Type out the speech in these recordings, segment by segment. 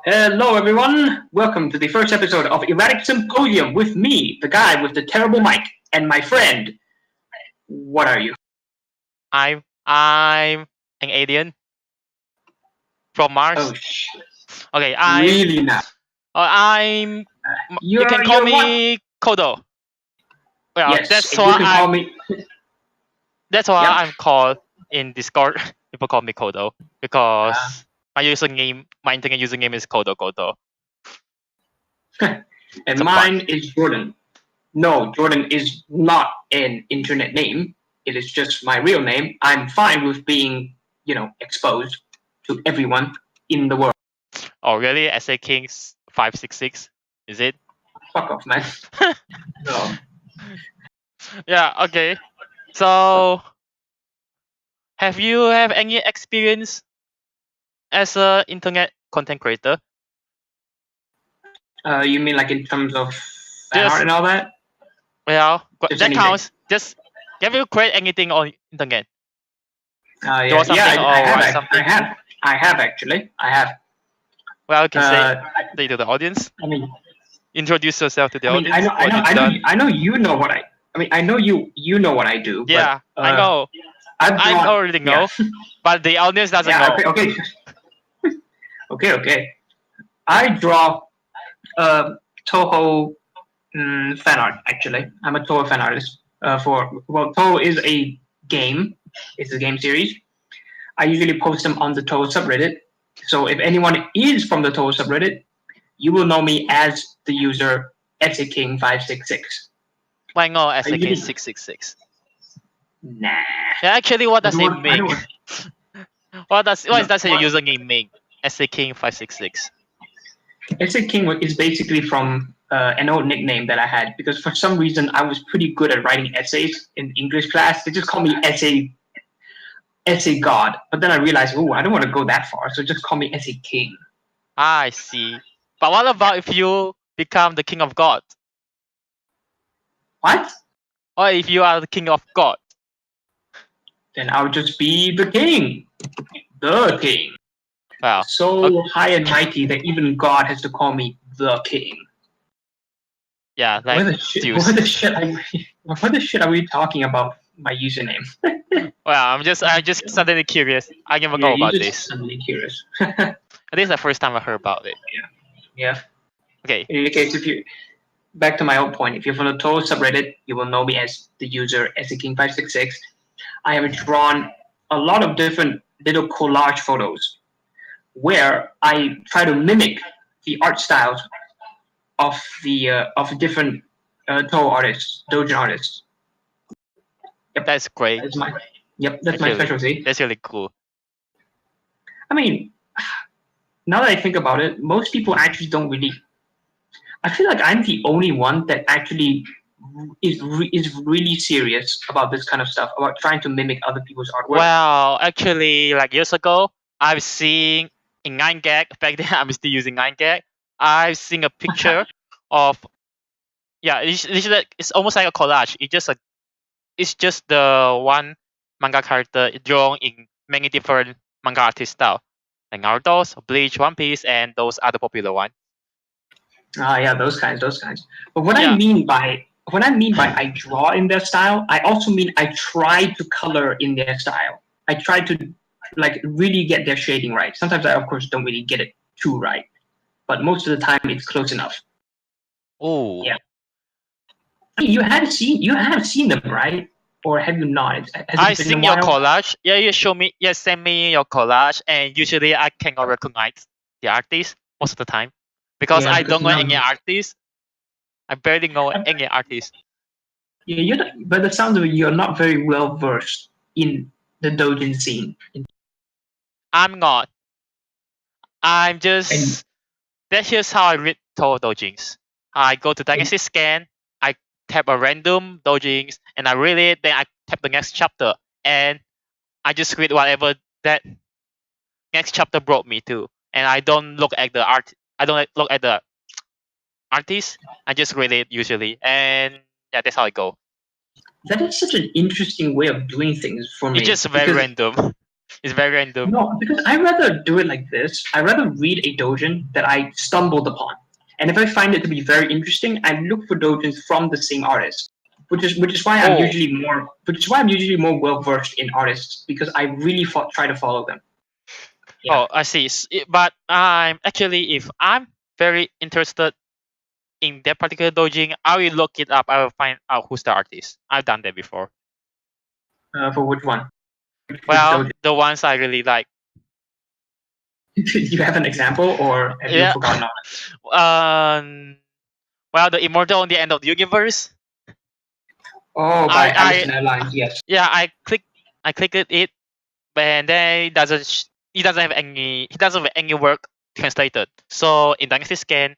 Hello, everyone. Welcome to the first episode of Erratic Symposium with me, the guy with the terrible mic, and my friend. What are you? I'm an alien from Mars. Oh, shit. Okay, Really now? I'm. You can call you're me Kodo. Well, Yes, that's you why can call me. That's why Yep. I'm called in Discord. People call me Kodo because my internet username is Kodo. And It's mine is Jordan. No, Jordan is not an internet name. It is just my real name. I'm fine with being, exposed to everyone in the world. Oh, really? SA Kings 566? Is it? Fuck off, man. No. Yeah. Okay. So, have you any experience as a internet content creator? You mean like in terms of fan art and all that? Well, Just that anything. counts. Just have you create anything on internet? I have actually. I have. Well, you can say to the audience. I mean, introduce yourself to the audience. I know you know what I know you know what I do. Yeah, but, I know. I already know, but the audience doesn't know. Okay. I draw Toho fan art. Actually, I'm a Toho fan artist. Toho is a game. It's a game series. I usually post them on the Toho subreddit. So if anyone is from the Toho subreddit, you will know me as the user SAKing566. Why no SAK666? Nah. Yeah, actually, what does it mean? What does your username mean? SAKing566. SAKing is basically from an old nickname that I had because for some reason I was pretty good at writing essays in English class. They just call me essay god. But then I realized, I don't want to go that far, so just call me SAKing. I see. But what about if you become the king of God? What? Or if you are the king of God? Then I'll just be the king. The king. Wow. So high and mighty that even God has to call me the king. Yeah, like what the shit are we talking about? My username. Well, I'm just suddenly curious. I never know about this. Suddenly curious. This is the first time I heard about it. Yeah. Okay. In any case, back to my old point, if you're from the Toho subreddit, you will know me as the user SAKing566. I have drawn a lot of different little collage photos where I try to mimic the art styles of different Toho artists, Doujin artists. Yep. That's great. That's my specialty. That's really cool. I mean, now that I think about it, most people actually don't really. I feel like I'm the only one that actually is really serious about this kind of stuff, about trying to mimic other people's artwork. Well, actually, like years ago, I've seen in 9gag. Back then, I'm still using 9gag. I've seen a picture of. Yeah, it's almost like a collage. It's just the one manga character drawn in many different manga artist style, like Naruto, Bleach, One Piece, and those other popular ones. Yeah, those kinds. But what I mean by I draw in their style, I also mean I try to color in their style. I try to really get their shading right. Sometimes I, of course, don't really get it too right, but most of the time it's close enough. Oh. Yeah. I mean, you have seen them, right? Or have you not? I've seen your collage. Yeah, you show me. Yeah, send me your collage, and usually I cannot recognize the artist most of the time because I don't know any artist. I barely know any artist. Yeah, by the sounds of it, you're not very well versed in the doujin scene. I'm not. I'm just. Here's how I read Toho doujins. I go to Dynasty Scan. I tap a random doujins, and I read it. Then I tap the next chapter, and I just read whatever that next chapter brought me to. And I don't look at the art. I don't look at the artist. I just read it usually, and yeah, that's how I go. That is such an interesting way of doing things for me. It's just very random. It's very random. No, because I rather do it like this. I rather read a dojin that I stumbled upon, and if I find it to be very interesting, I look for dojins from the same artist. Which is why I'm Oh, usually more well versed in artists because I really try to follow them. Yeah. oh, I see. But I'm actually, if I'm very interested in that particular dojin, I will look it up. I will find out who's the artist. I've done that before. For which one? Which Well, dojin? the ones I really like. Do you have an example, or have you Yeah. forgotten? Well, the Immortal on the End of the Universe. Oh, by I Allison Airlines. Yes. yeah, I clicked it, and then he doesn't have any work translated. So in Dynasty Scan,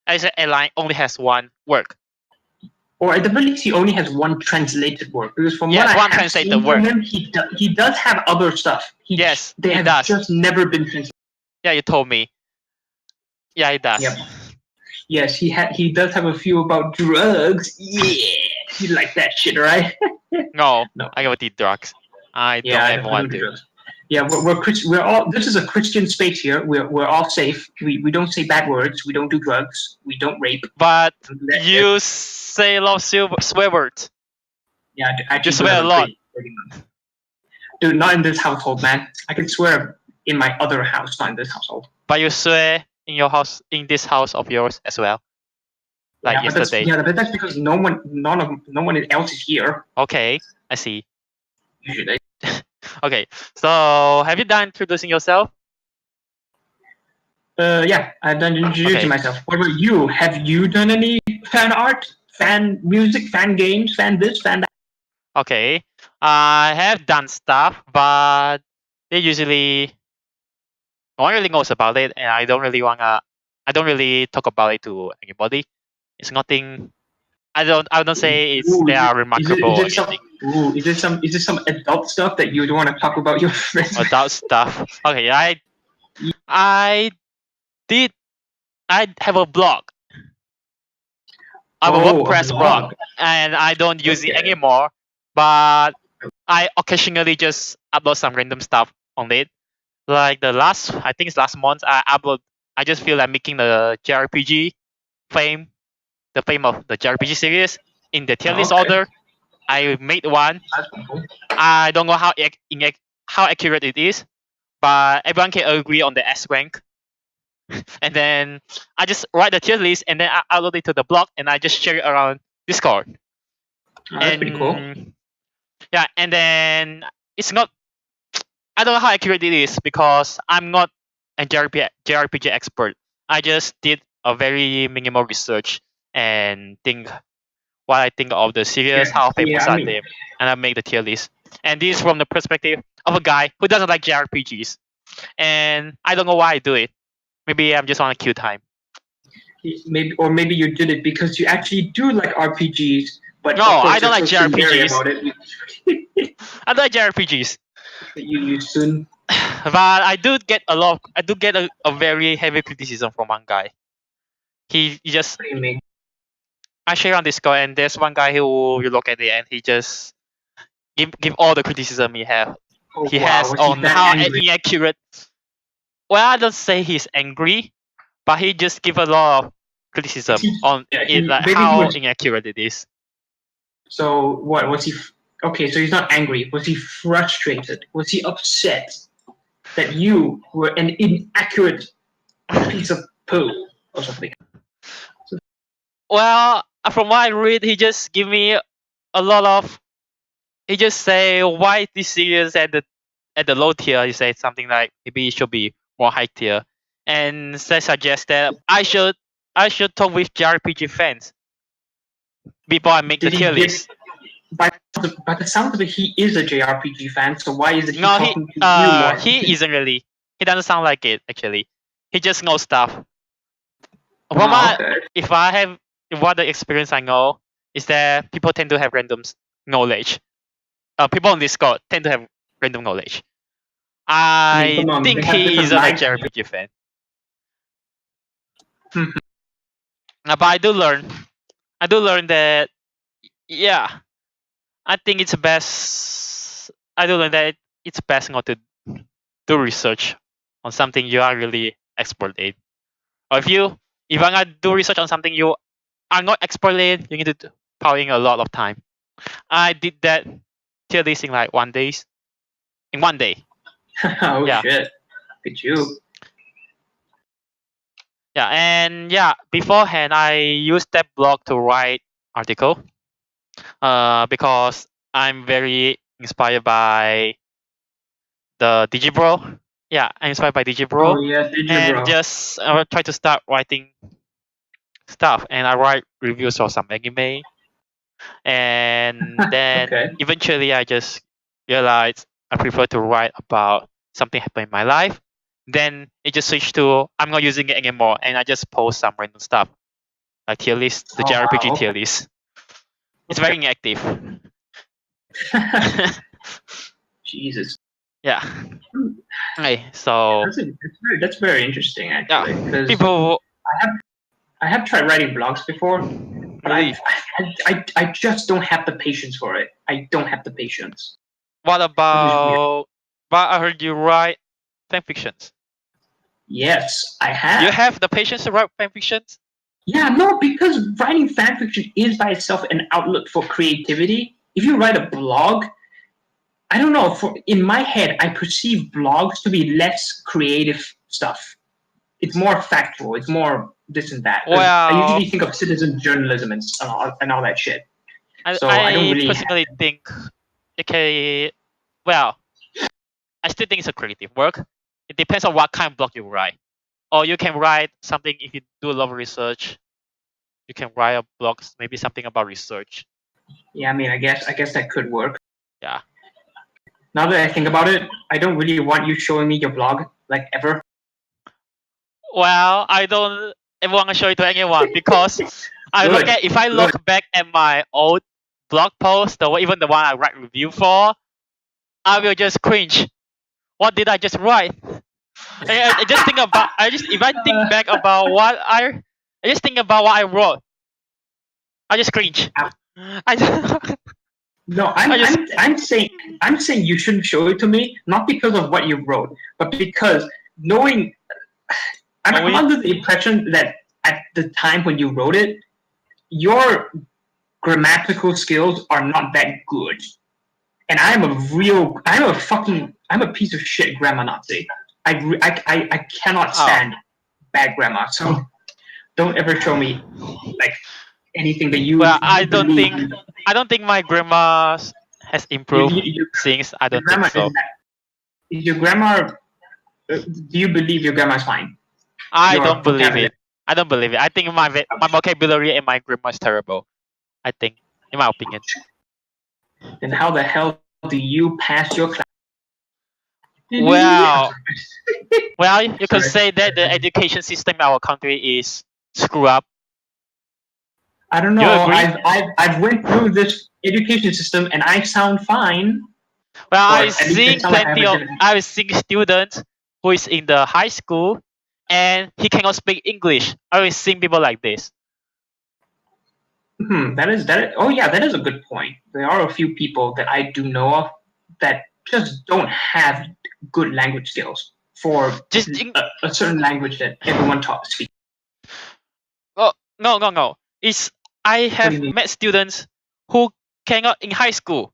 Allison Airline only has one work. Or at the very least, he only has one translated work. Because from what Yes, I one have translated seen from work. him, he does have other stuff. Yes, They he have does. just never been translated. Yeah, you told me. Yeah, it does. Yep. Yes, he does have a few about drugs. Yeah, you like that shit, right? No, No. I don't need drugs. I Yeah, don't I ever don't want do to. drugs. Yeah, we're all. This is a Christian space here. We're all safe. We don't say bad words. We don't do drugs. We don't rape. But you say a lot of swear words. Yeah, I You actually do swear have a a lot. pretty much. Dude, not in this household, man. I can swear in my other house, not in this household. But you swear in your house, in this house of yours as well. Like Yeah, yesterday. but that's because no one else is here. Okay, I see. Usually. Okay, so have you done introducing yourself? Yeah, I've done introducing Okay. myself. What about you? Have you done any fan art, fan music, fan games, fan this, fan that? Okay, I have done stuff, but they usually no one really knows about it, and I don't really talk about it to anybody. It's nothing. I don't say Ooh, they are remarkable or anything. is it some adult stuff that you don't want to talk about your friends? Adult stuff. Okay, I did. I have a blog. I have a Oh, a WordPress blog, blog. and I don't use it Okay. anymore. But I occasionally just upload some random stuff on it. Like I think it's last month, I just feel like making the JRPG fame, the fame of the JRPG series in the tier Oh, list okay. order. I made one. That's cool. I don't know how accurate it is, but everyone can agree on the S rank. And then I just write the tier list and then I upload it to the blog and I just share it around Discord. Oh, that's pretty cool. Yeah, and then it's not. I don't know how accurate it is because I'm not a JRPG expert. I just did a very minimal research and think what I think of the series, how famous are they, and I make the tier list. And this is from the perspective of a guy who doesn't like JRPGs. And I don't know why I do it. Maybe I'm just on a queue time. Maybe you did it because you actually do like RPGs, but No, of course I don't you're like so scary JRPGs. about it. I don't like JRPGs. You soon. But I do get a very heavy criticism from one guy. He just What do you mean? I share on Discord and there's one guy who you look at it and he just give all the criticism he have. Oh, He wow, has was he on that how angry? inaccurate. Well, I don't say he's angry, but he just give a lot of criticism on it, like maybe he how was. inaccurate it is. So what was he? Okay, so he's not angry. Was he frustrated? Was he upset that you were an inaccurate piece of poo or something? Well, from what I read, he just give me a lot of. He just say why this series at the low tier. He said something like maybe it should be more high tier, and suggest that I should talk with JRPG fans before I make the Did he tier give? list. By the sound of it, he is a JRPG fan. So why is it he No, talking to you more? he isn't really. He doesn't sound like it actually. He just knows stuff. Okay. What the experience I know is that people tend to have random knowledge. People on Discord tend to have random knowledge. I come on, think they have he different isn't a lives. JRPG fan. Mhm. But I do learn. I do learn that. Yeah, I think it's best. I do learn that it's best not to do research on something you are really expert in. Or if you want to do research on something you are not expert in, you need to pour in a lot of time. I did that tier list in like 1 day. In 1 day. Oh Yeah. shit! Look at you. Yeah, and yeah, beforehand I used that blog to write article. Because I'm very inspired by the Digibro. Yeah, I'm inspired by Digibro, Oh yeah, did you, and bro? just I will try to start writing stuff, and I write reviews of some anime, and then Okay. eventually I just realized I prefer to write about something happened in my life. Then it just switched to I'm not using it anymore, and I just post some random stuff like tier list, the Oh JRPG wow. tier list. It's Okay. very inactive. Jesus. Yeah. Okay, so That's very interesting yeah, actually, because people I have tried writing blogs before, but really. I just don't have the patience for it. I don't have the patience, What which is weird. about? But I heard you write fan fictions. Yes, I You have. have the patience to write fan fictions? Yeah, no, because writing fan fiction is by itself an outlet for creativity. If you write a blog, I don't know. In my head, I perceive blogs to be less creative stuff. It's more factual. It's more this and that. Because I Well, usually think of citizen journalism and all that shit. I, So I don't I really have. personally think it can. Well, I still think it's a creative work. It depends on what kind of blog you write. Or you can write something if you do a lot of research. You can write a blog, maybe something about research. Yeah, I mean, I guess that could work. Yeah. Now that I think about it, I don't really want you showing me your blog like ever. Well, I don't ever want to show it to anyone because Good, if I good. look back at my old blog post, even the one I write review for, I will just cringe. What did I just write? I just think about if I think back about I just think about what I wrote. I just cringe. I just, No, I just I'm saying you shouldn't show it to me, not because of what you wrote, but because knowing I'm knowing. under the impression that at the time when you wrote it, your grammatical skills are not that good. And I'm a piece of shit grammar Nazi. I cannot Oh, stand bad grammar. So don't ever show me like anything that you well, believe. I don't think my grammar has You, improved you, you, since. I your don't think grammar so. isn't that. Your grammar. Do you believe your grammar is fine? I Your don't believe vocabulary. it. I don't believe it. I think my vocabulary and my grammar is terrible. I think, in my opinion. Then how the hell do you pass your class? Well, you could Sorry. say that the education system in our country is screw up. I don't You know. agree? I've went through this education system and I sound fine, Well, or at least it sounds like I have a different. I've seen students who is in the high school and he cannot speak English. I've seen people like this. That. Oh yeah, that is a good point. There are a few people that I do know of that just don't have good language skills for Just a certain language that everyone taught speak. oh no. It's I What do you have mean? met students who cannot in high school.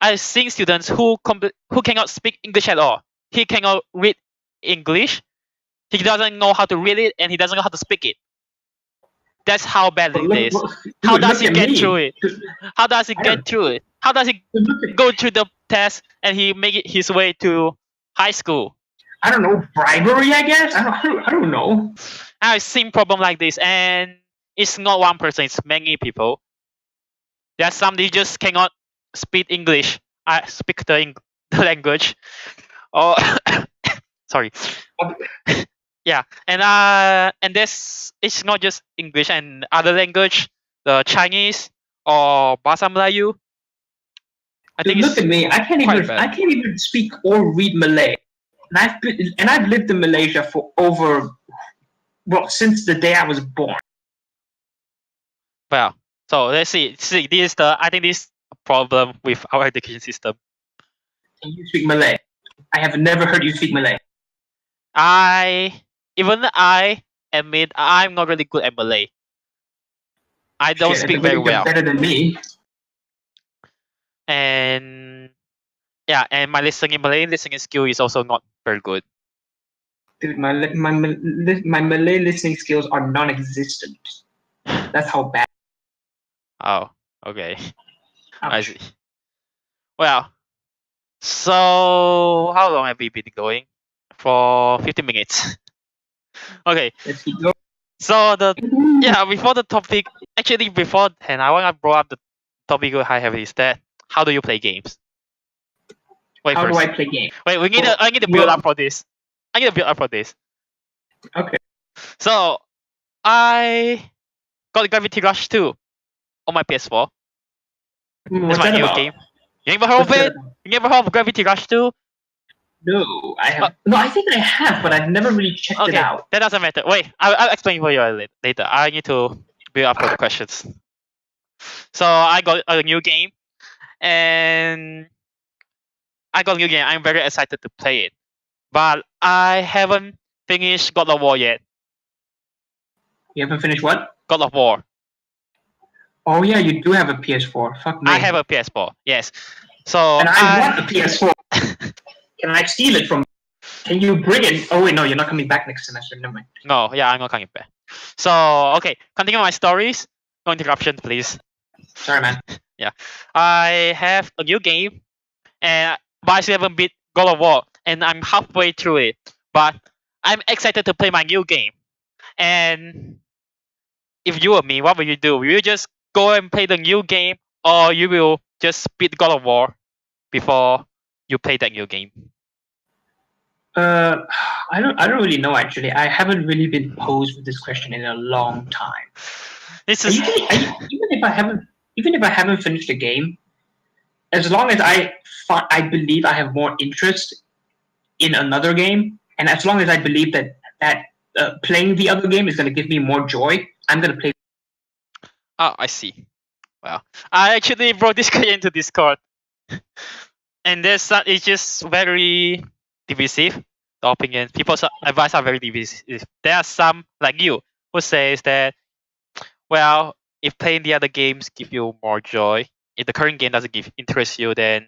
I've seen students who cannot speak English at all. He cannot read English. He doesn't know how to read it, and he doesn't know how to speak it. That's how bad But it look, is. How dude, does look he at get through me. it? How does he I don't. get through it? How does he Look at, go through the test and he make it his way to high school? I don't know, bribery. I guess I don't know. I've seen problem like this, and it's not one person; it's many people. There's some they just cannot speak English. I speak the language. Oh, sorry. Yeah, and this it's not just English and other language, the Chinese or Bahasa Melayu. I Dude, think look it's at me. quite bad. I can't even speak or read Malay. And I've lived in Malaysia for since the day I was born. Well, so let's see. This is I think this is a problem with our education system. Can you speak Malay? I have never heard you speak Malay. Even I admit I'm not really good at Malay. I don't Shit, speak I very think you're well. better than me. And yeah, and my Malay listening skill is also not very good. Dude, my Malay listening skills are non-existent. That's how bad. Oh, okay. I Ouch. see. Well, so how long have we been going? For 15 minutes. Okay. Let's keep going. So before the topic, actually beforehand, I want to bring up the topic I have is that how do you play games? Wait How first. do I play games? Wait, I need to build up for this. I need to build up for this. Okay. So I got Gravity Rush 2 on my PS4. What's That's my that new about? game. You never heard of it? You never heard of Gravity Rush 2? No, I have. No, I think I have, but I've never really checked it out. That doesn't matter. Wait, I'll explain for you later. I need to build up for the questions. So I got a new game, and I'm very excited to play it, but I haven't finished God of War yet. You haven't finished what? God of War. Oh yeah, you do have a PS4. Fuck me. I have a PS4. Yes. So and I want a PS4. Can I steal it from? Can you bring it? Oh wait, no, you're not coming back next semester. Never mind. No, yeah, I'm not coming back. So okay, continue my stories. No interruption, please. Sorry, man. Yeah, I have a new game, but I still haven't beat God of War, and I'm halfway through it. But I'm excited to play my new game. And if you were me, what will you do? Will you just go and play the new game, or you will just beat God of War before you play that new game? I don't really know actually. I haven't really been posed with this question in a long time. Even if I haven't finished a game, as long as I believe I have more interest in another game, and as long as I believe that playing the other game is going to give me more joy, I'm going to play. Oh, I see. Well, I actually brought this guy into Discord, and it's just very divisive. The opinions, people's advice are very divisive. There are some like you who says that, well, if playing the other games give you more joy, if the current game doesn't interest you, then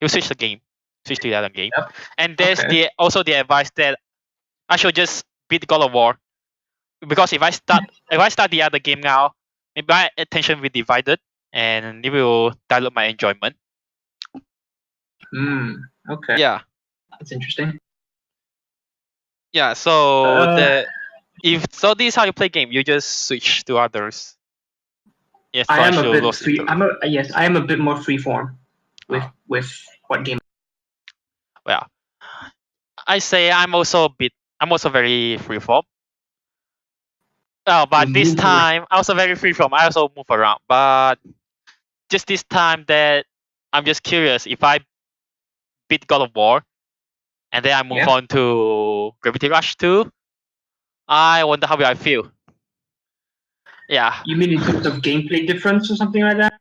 you switch to the other game. Yep. And there's also the advice that I should just beat God of War, because if I start the other game now, maybe my attention will be divided, and it will dilute my enjoyment. Okay. Yeah. That's interesting. Yeah. So this is how you play game. You just switch to others. Yes. I am a bit free. I am a bit more freeform with what game. Well, I say I'm also very freeform. Oh, but this time I'm also very freeform. I also move around, but just this time that I'm just curious if I beat God of War, and then I move on to Gravity Rush 2. I wonder how will I feel. Yeah. You mean in terms of gameplay difference or something like that?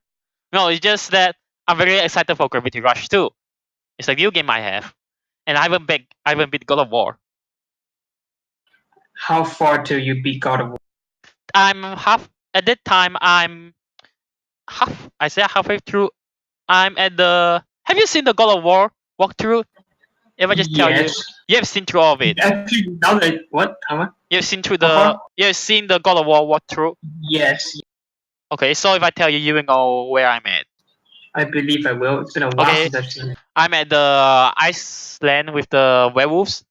No, it's just that I'm very excited for Gravity Rush 2. It's a new game I have, and I haven't beat God of War. How far till you beat God of War? At that time. I say halfway through. I'm at the. Have you seen the God of War walkthrough? If I just tell you have seen through all of it. Actually, now that what? You've seen the God of War walkthrough. Yes. Okay, so if I tell you, you will know where I'm at. I believe I will. It's been a while since I've seen it. I'm at the Iceland with the werewolves.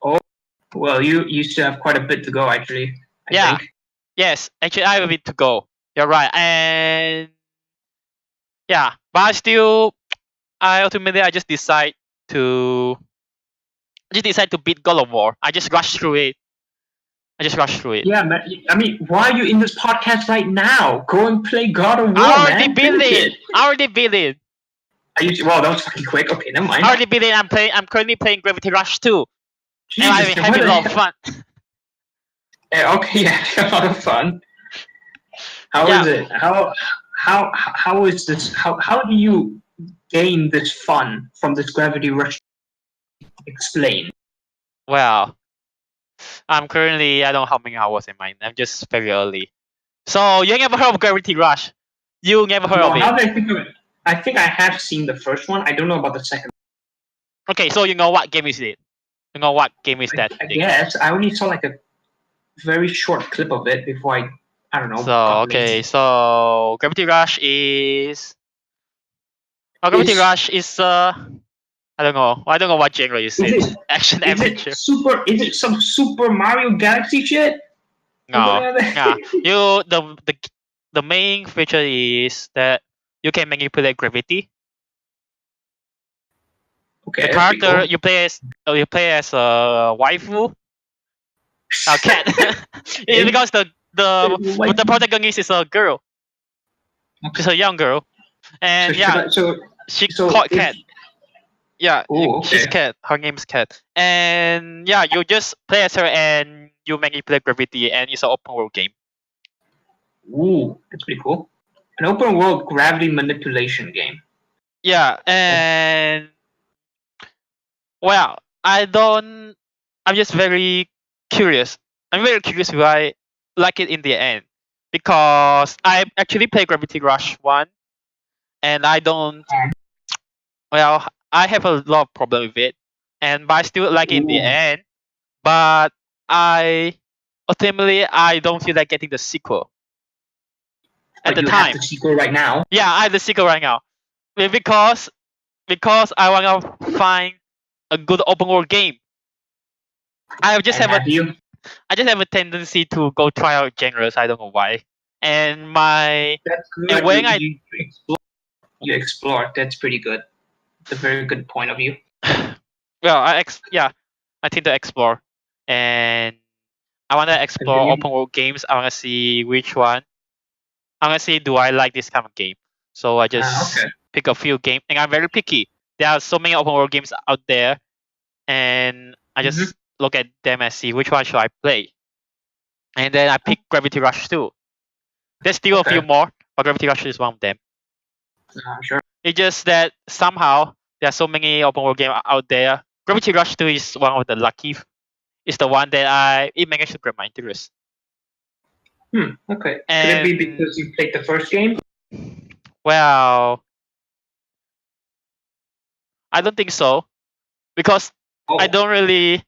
Oh, well, you still have quite a bit to go, actually. I think. Yes, actually, I have a bit to go. You're right, and yeah, but I just decide to beat God of War. I just rushed through it. Yeah, man. I mean, why are you in this podcast right now? Go and play God of War, I already beat it. Wow, that was fucking quick. Okay, never mind. I already beat it. I'm currently playing Gravity Rush 2. Jesus, and I'm having a lot of fun. Okay, yeah, a lot of fun. How is it? How is this? How do you gain this fun from this Gravity Rush? Explain. Well, I don't know how many hours in mine. I'm just very early. So you never heard of Gravity Rush? You never heard No, of now it? that I think of it, I think I have seen the first one. I don't know about the second. Okay, so you know what game is it? You know what game is that? I Thing? guess I only saw like a very short clip of it before I don't know. So Got okay, lazy. so Gravity Rush is. Gravity Rush is I don't know. I don't know what genre is it. Action Is it adventure. super? Is it some Super Mario Galaxy shit? No. Yeah. You the main feature is that you can manipulate gravity. Okay, The that's pretty character cool. you play as a waifu, a cat. It's because the protagonist is a girl. She's a young girl, and she called Cat. Yeah, oh, she's okay. Cat. Her name's Cat, and yeah, you just play as her and you manipulate gravity, and it's an open world game. Ooh, that's pretty cool. An open world gravity manipulation game. Yeah, and well, I'm just very curious. I'm very curious why I like it in the end because I actually played Gravity Rush 1 and I don't. Well, I have a lot of problem with it, but I still like it in the Ooh, end. But I ultimately I don't feel like getting the sequel at but the you have time. the sequel right now. Yeah, I have the sequel right now because I want to find a good open world game. I just And have have you? I just have a tendency to go try out genres. I don't know why. And my That's good. and when I You explore. You explore. That's pretty good. It's a very good point of view. well I tend to explore and I want to explore Continue. open world games. I want to see which one. I want to see do I like this kind of game. So I just Okay. pick a few games, and I'm very picky. There are so many open world games out there, and I Mm-hmm. just look at them and see which one should I play. And then I pick Gravity Rush 2. There's still a few Okay. more, but Gravity Rush is one of them. Sure. It's just that somehow there are so many open world games out there. Gravity Rush 2 is one of the lucky. It's the one that it managed to grab my interest. Okay. And Could it be because you played the first game? well, I don't think so because I Oh. don't really.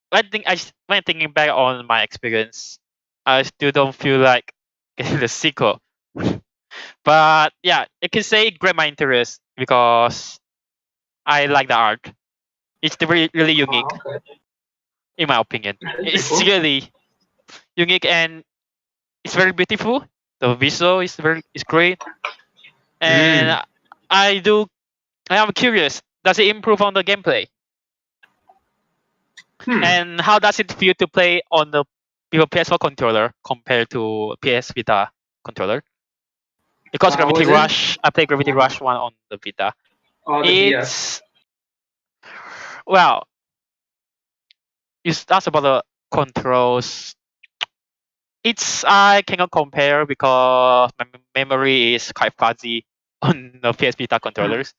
When thinking back on my experience, I still don't feel like getting the sequel. But yeah, I can say it grabbed my interest because I like the art. It's really unique, Okay. in my opinion. That's pretty It's cool. really unique and it's very beautiful. The visual is great, and I am curious. Does it improve on the gameplay? And how does it feel to play on the PS4 controller compared to PS Vita controller? Because Gravity Was it? Rush, I played Gravity Rush 1 on the Vita. Oh, the Vita. It's well, you asked about the controls. I cannot compare because my memory is quite fuzzy on the PS Vita controllers.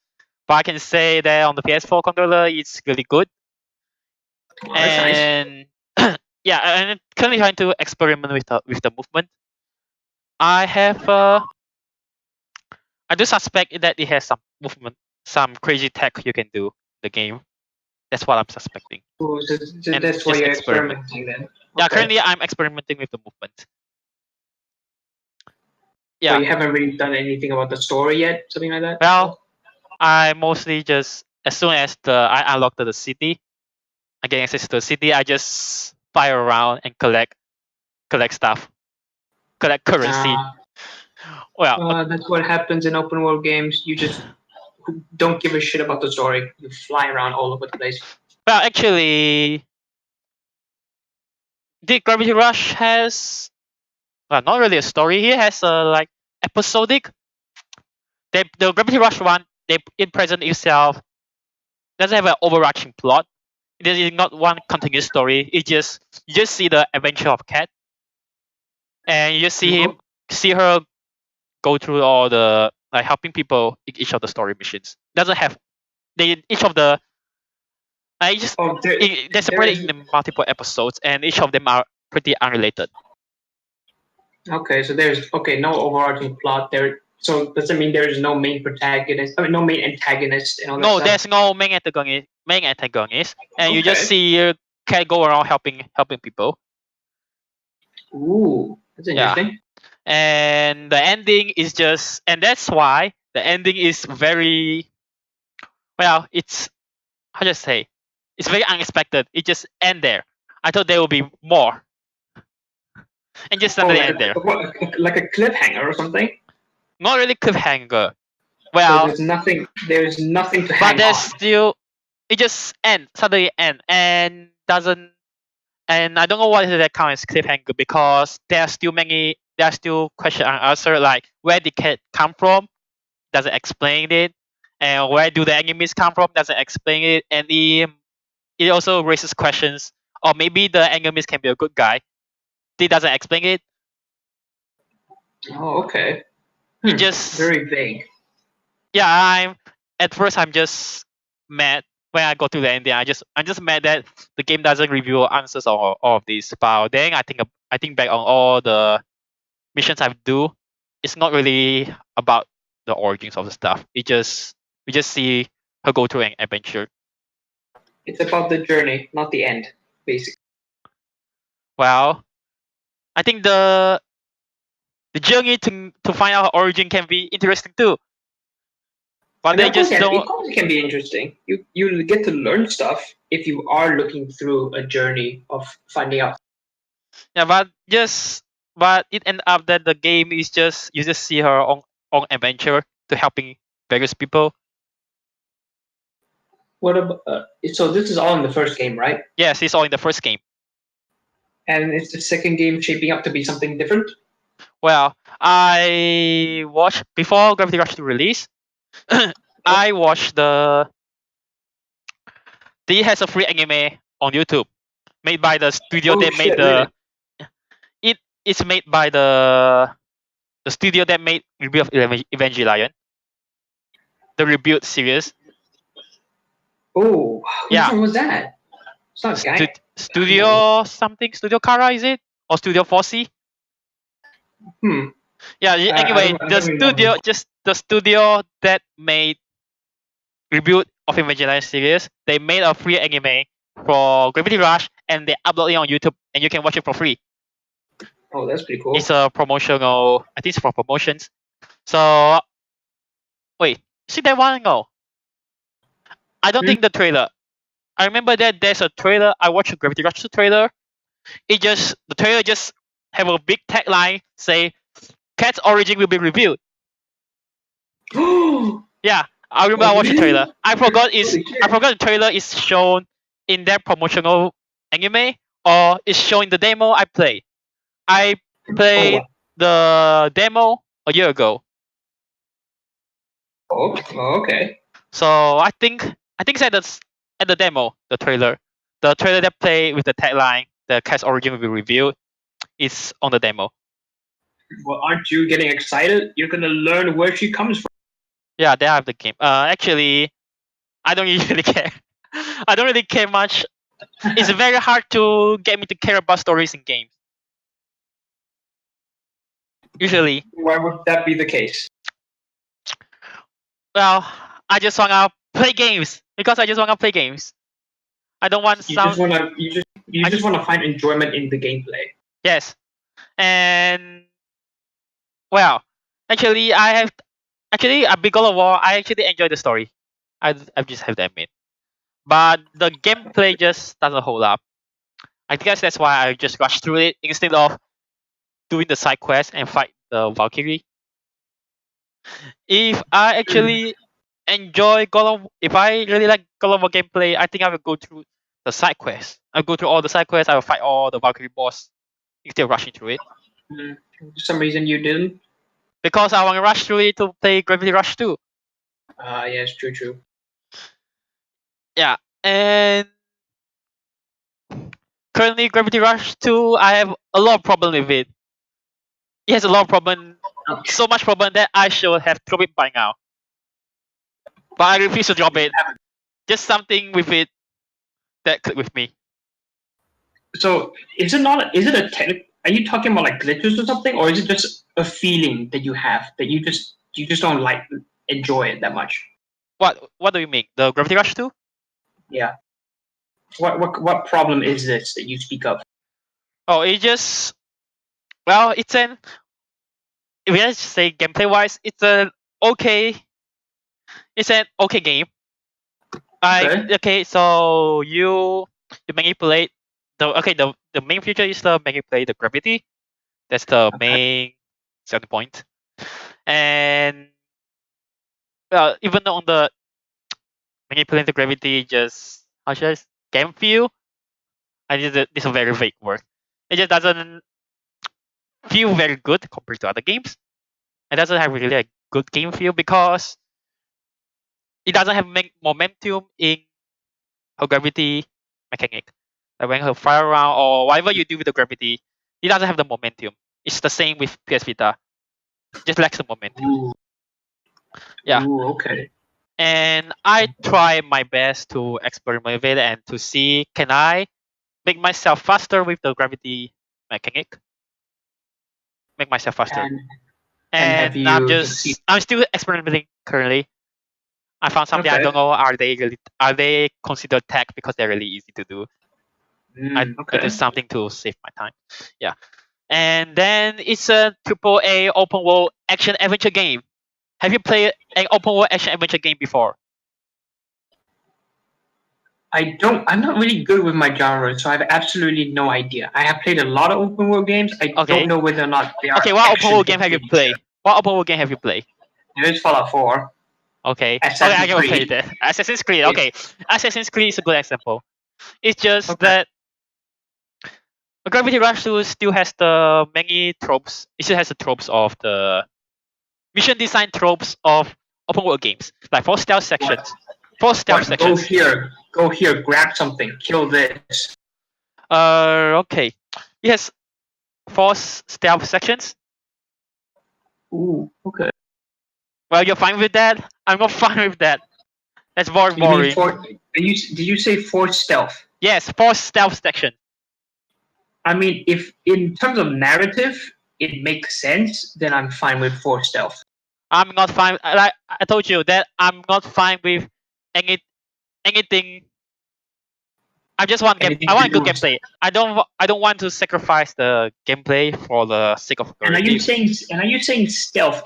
But I can say that on the PS4 controller, it's really good. Oh, that's nice. And yeah, and I'm currently trying to experiment with the movement. I have I do suspect that it has some movement, some crazy tech you can do in the game. That's what I'm suspecting. Oh, so And that's why just you're experiment. experimenting then. Yeah, Okay. currently I'm experimenting with the movement. So Yeah. you haven't really done anything about the story yet, something like that. Well, I mostly just as soon as I unlock the city, I get access to the city. I just fly around and collect stuff, collect currency. Well, that's what happens in open world games. You just don't give a shit about the story. You fly around all over the place. well, actually, the Gravity Rush has not really a story. It has like episodic. The Gravity Rush one, it present itself doesn't have an overarching plot. It is not one continuous story. You just see the adventure of Cat, and you just see her go through all the like helping people in each of the story missions. Doesn't have they each of the I just Oh, they're there separated is. in multiple episodes, and each of them are pretty unrelated. Okay, so there's no overarching plot there. So does it mean there is no main protagonist? I mean, no main antagonist and all that No, stuff. there's no main antagonist. Main antagonist, and you just Okay. see Cat go around helping people. Ooh, that's Yeah, interesting. and the ending is just, and that's why the ending is very well. It's how do I say? It's very unexpected. It just end there. I thought there will be more, and just Oh, suddenly end there. like a cliffhanger or something. Not really cliffhanger. So Well, there's nothing. There's nothing to but hang there's on. still it just end suddenly end and doesn't. And I don't know what is that count as cliffhanger because there are still question and answer like where did cat come from? Doesn't explain it. And where do the enemies come from? Doesn't explain it. And it also raises questions. Or maybe the enemies can be a good guy. It doesn't explain it. Oh, okay. It just Very vague. yeah, I'm just mad when I go to the ending. I'm just mad that the game doesn't reveal answers of all of these. But then I think back on all the missions I do, it's not really about the origins of the stuff. We just see her go through an adventure. It's about the journey, not the end, basically. Well, I think the journey to find out her origin can be interesting too. But I mean, they just of don't. course, it can be interesting. You get to learn stuff if you are looking through a journey of finding out. Yeah, but it end up that the game is just you just see her on adventure to helping various people. What about? So this is all in the first game, right? Yes, it's all in the first game. And is the second game shaping up to be something different? Well, I watched before Gravity Rush to release. I watched the They has a free anime on YouTube made by the studio Oh that made shit! Really? it it's made by the studio that made Rebuild of Evangelion, the Rebuild series. Oh, which Yeah, one was that? It's not Gang. Studio something, Studio Kara is it? Or Studio 4C? Hmm. Yeah, anyway, I don't really know who. the studio that made Rebuild of Evangelion series, they made a free anime for Gravity Rush and they upload it on YouTube and you can watch it for free. Oh, that's pretty cool. It's a promotional, I think it's for promotions. So wait, see that one? No, I don't Hmm? think the trailer. I remember that there's a trailer. I watched a Gravity Rush trailer. The trailer just have a big tagline say Cat's origin will be revealed. Oh, Yeah, I remember I watched the trailer. really? Holy shit! I forgot the trailer is shown in that promotional anime or is shown in the demo I played. I Oh, played wow. the demo a year ago. Oh, okay. So I think it's at the demo, the trailer that play with the tagline, the cat's origin will be revealed, is on the demo. Well, aren't you getting excited? You're gonna learn where she comes from. Yeah, they have the game. Actually, I don't usually care. I don't really care much. It's very hard to get me to care about stories in games. Usually, Why would that be the case? well, I just wanna play games because I just wanna play games. I don't want You just some. wanna you I just just wanna find enjoyment in the gameplay. yes, and well, actually, a big God of War. I actually enjoy the story. I just have to admit, but the gameplay just doesn't hold up. I guess that's why I just rush through it instead of doing the side quest and fight the Valkyrie. If I actually if I really like God of War gameplay, I think I will go through the side quest. I'll go through all the side quests. I will fight all the Valkyrie boss instead of rushing through it Mm. For some reason you didn't. because I want to rush through it to play Gravity Rush 2. Yes, true. Yeah, and currently Gravity Rush 2, I have a lot of problem with it. It has a lot of problem. so much problem that I should have dropped it by now. But I refuse to drop it. Just something with it that clicked with me. So is it not? Is it a technical? Are you talking about like glitches or something, or is it just a feeling that you have that you just don't like enjoy it that much? What do you mean? The Gravity Rush 2? Yeah. What problem is this that you speak of? Oh, it just it's an if I say gameplay wise, it's an okay game. So you manipulate the main feature is the manipulate the gravity. That's the main selling point. And even though on the manipulating the gravity, just how should I game feel? This is a very vague word. It just doesn't feel very good compared to other games. It doesn't have really a good game feel because it doesn't have momentum in her gravity mechanic. Like when her fly around or whatever you do with the gravity, it doesn't have the momentum. It's the same with PS Vita. Just lacks the momentum. Ooh. Yeah. Ooh, okay. And I try my best to experiment with it and to see can I make myself faster with the gravity mechanic. Make myself faster. And have you I'm still experimenting currently. I found something I don't know. Are they considered tech because they're really easy to do? I do something to save my time. Yeah. And then it's a AAA open world action adventure game. Have you played an open world action adventure game before? I'm not really good with my genre, so I have absolutely no idea. I have played a lot of open world games. I don't know whether or not they are. Okay, what open world game have you played? What open world game have you played? There's Fallout 4. Okay. Assassin's I can Creed. play that. Assassin's Creed. Okay. Assassin's Creed is a good example. It's just that Gravity Rush 2 still has the many tropes. It still has the tropes of the mission design tropes of open world games, like 4 stealth sections. 4 stealth sections. Go here, grab something, kill this. Okay. Yes, 4 stealth sections. Ooh, okay. Well, you're fine with that. I'm not fine with that. That's very boring. Did you say 4 stealth? Yes, 4 stealth section. I mean, if in terms of narrative it makes sense, then I'm fine with 4 stealth. I'm not fine. Like I told you that I'm not fine with anything. I just want game. I want good gameplay. I don't want to sacrifice the gameplay for the sake of. And are you saying stealth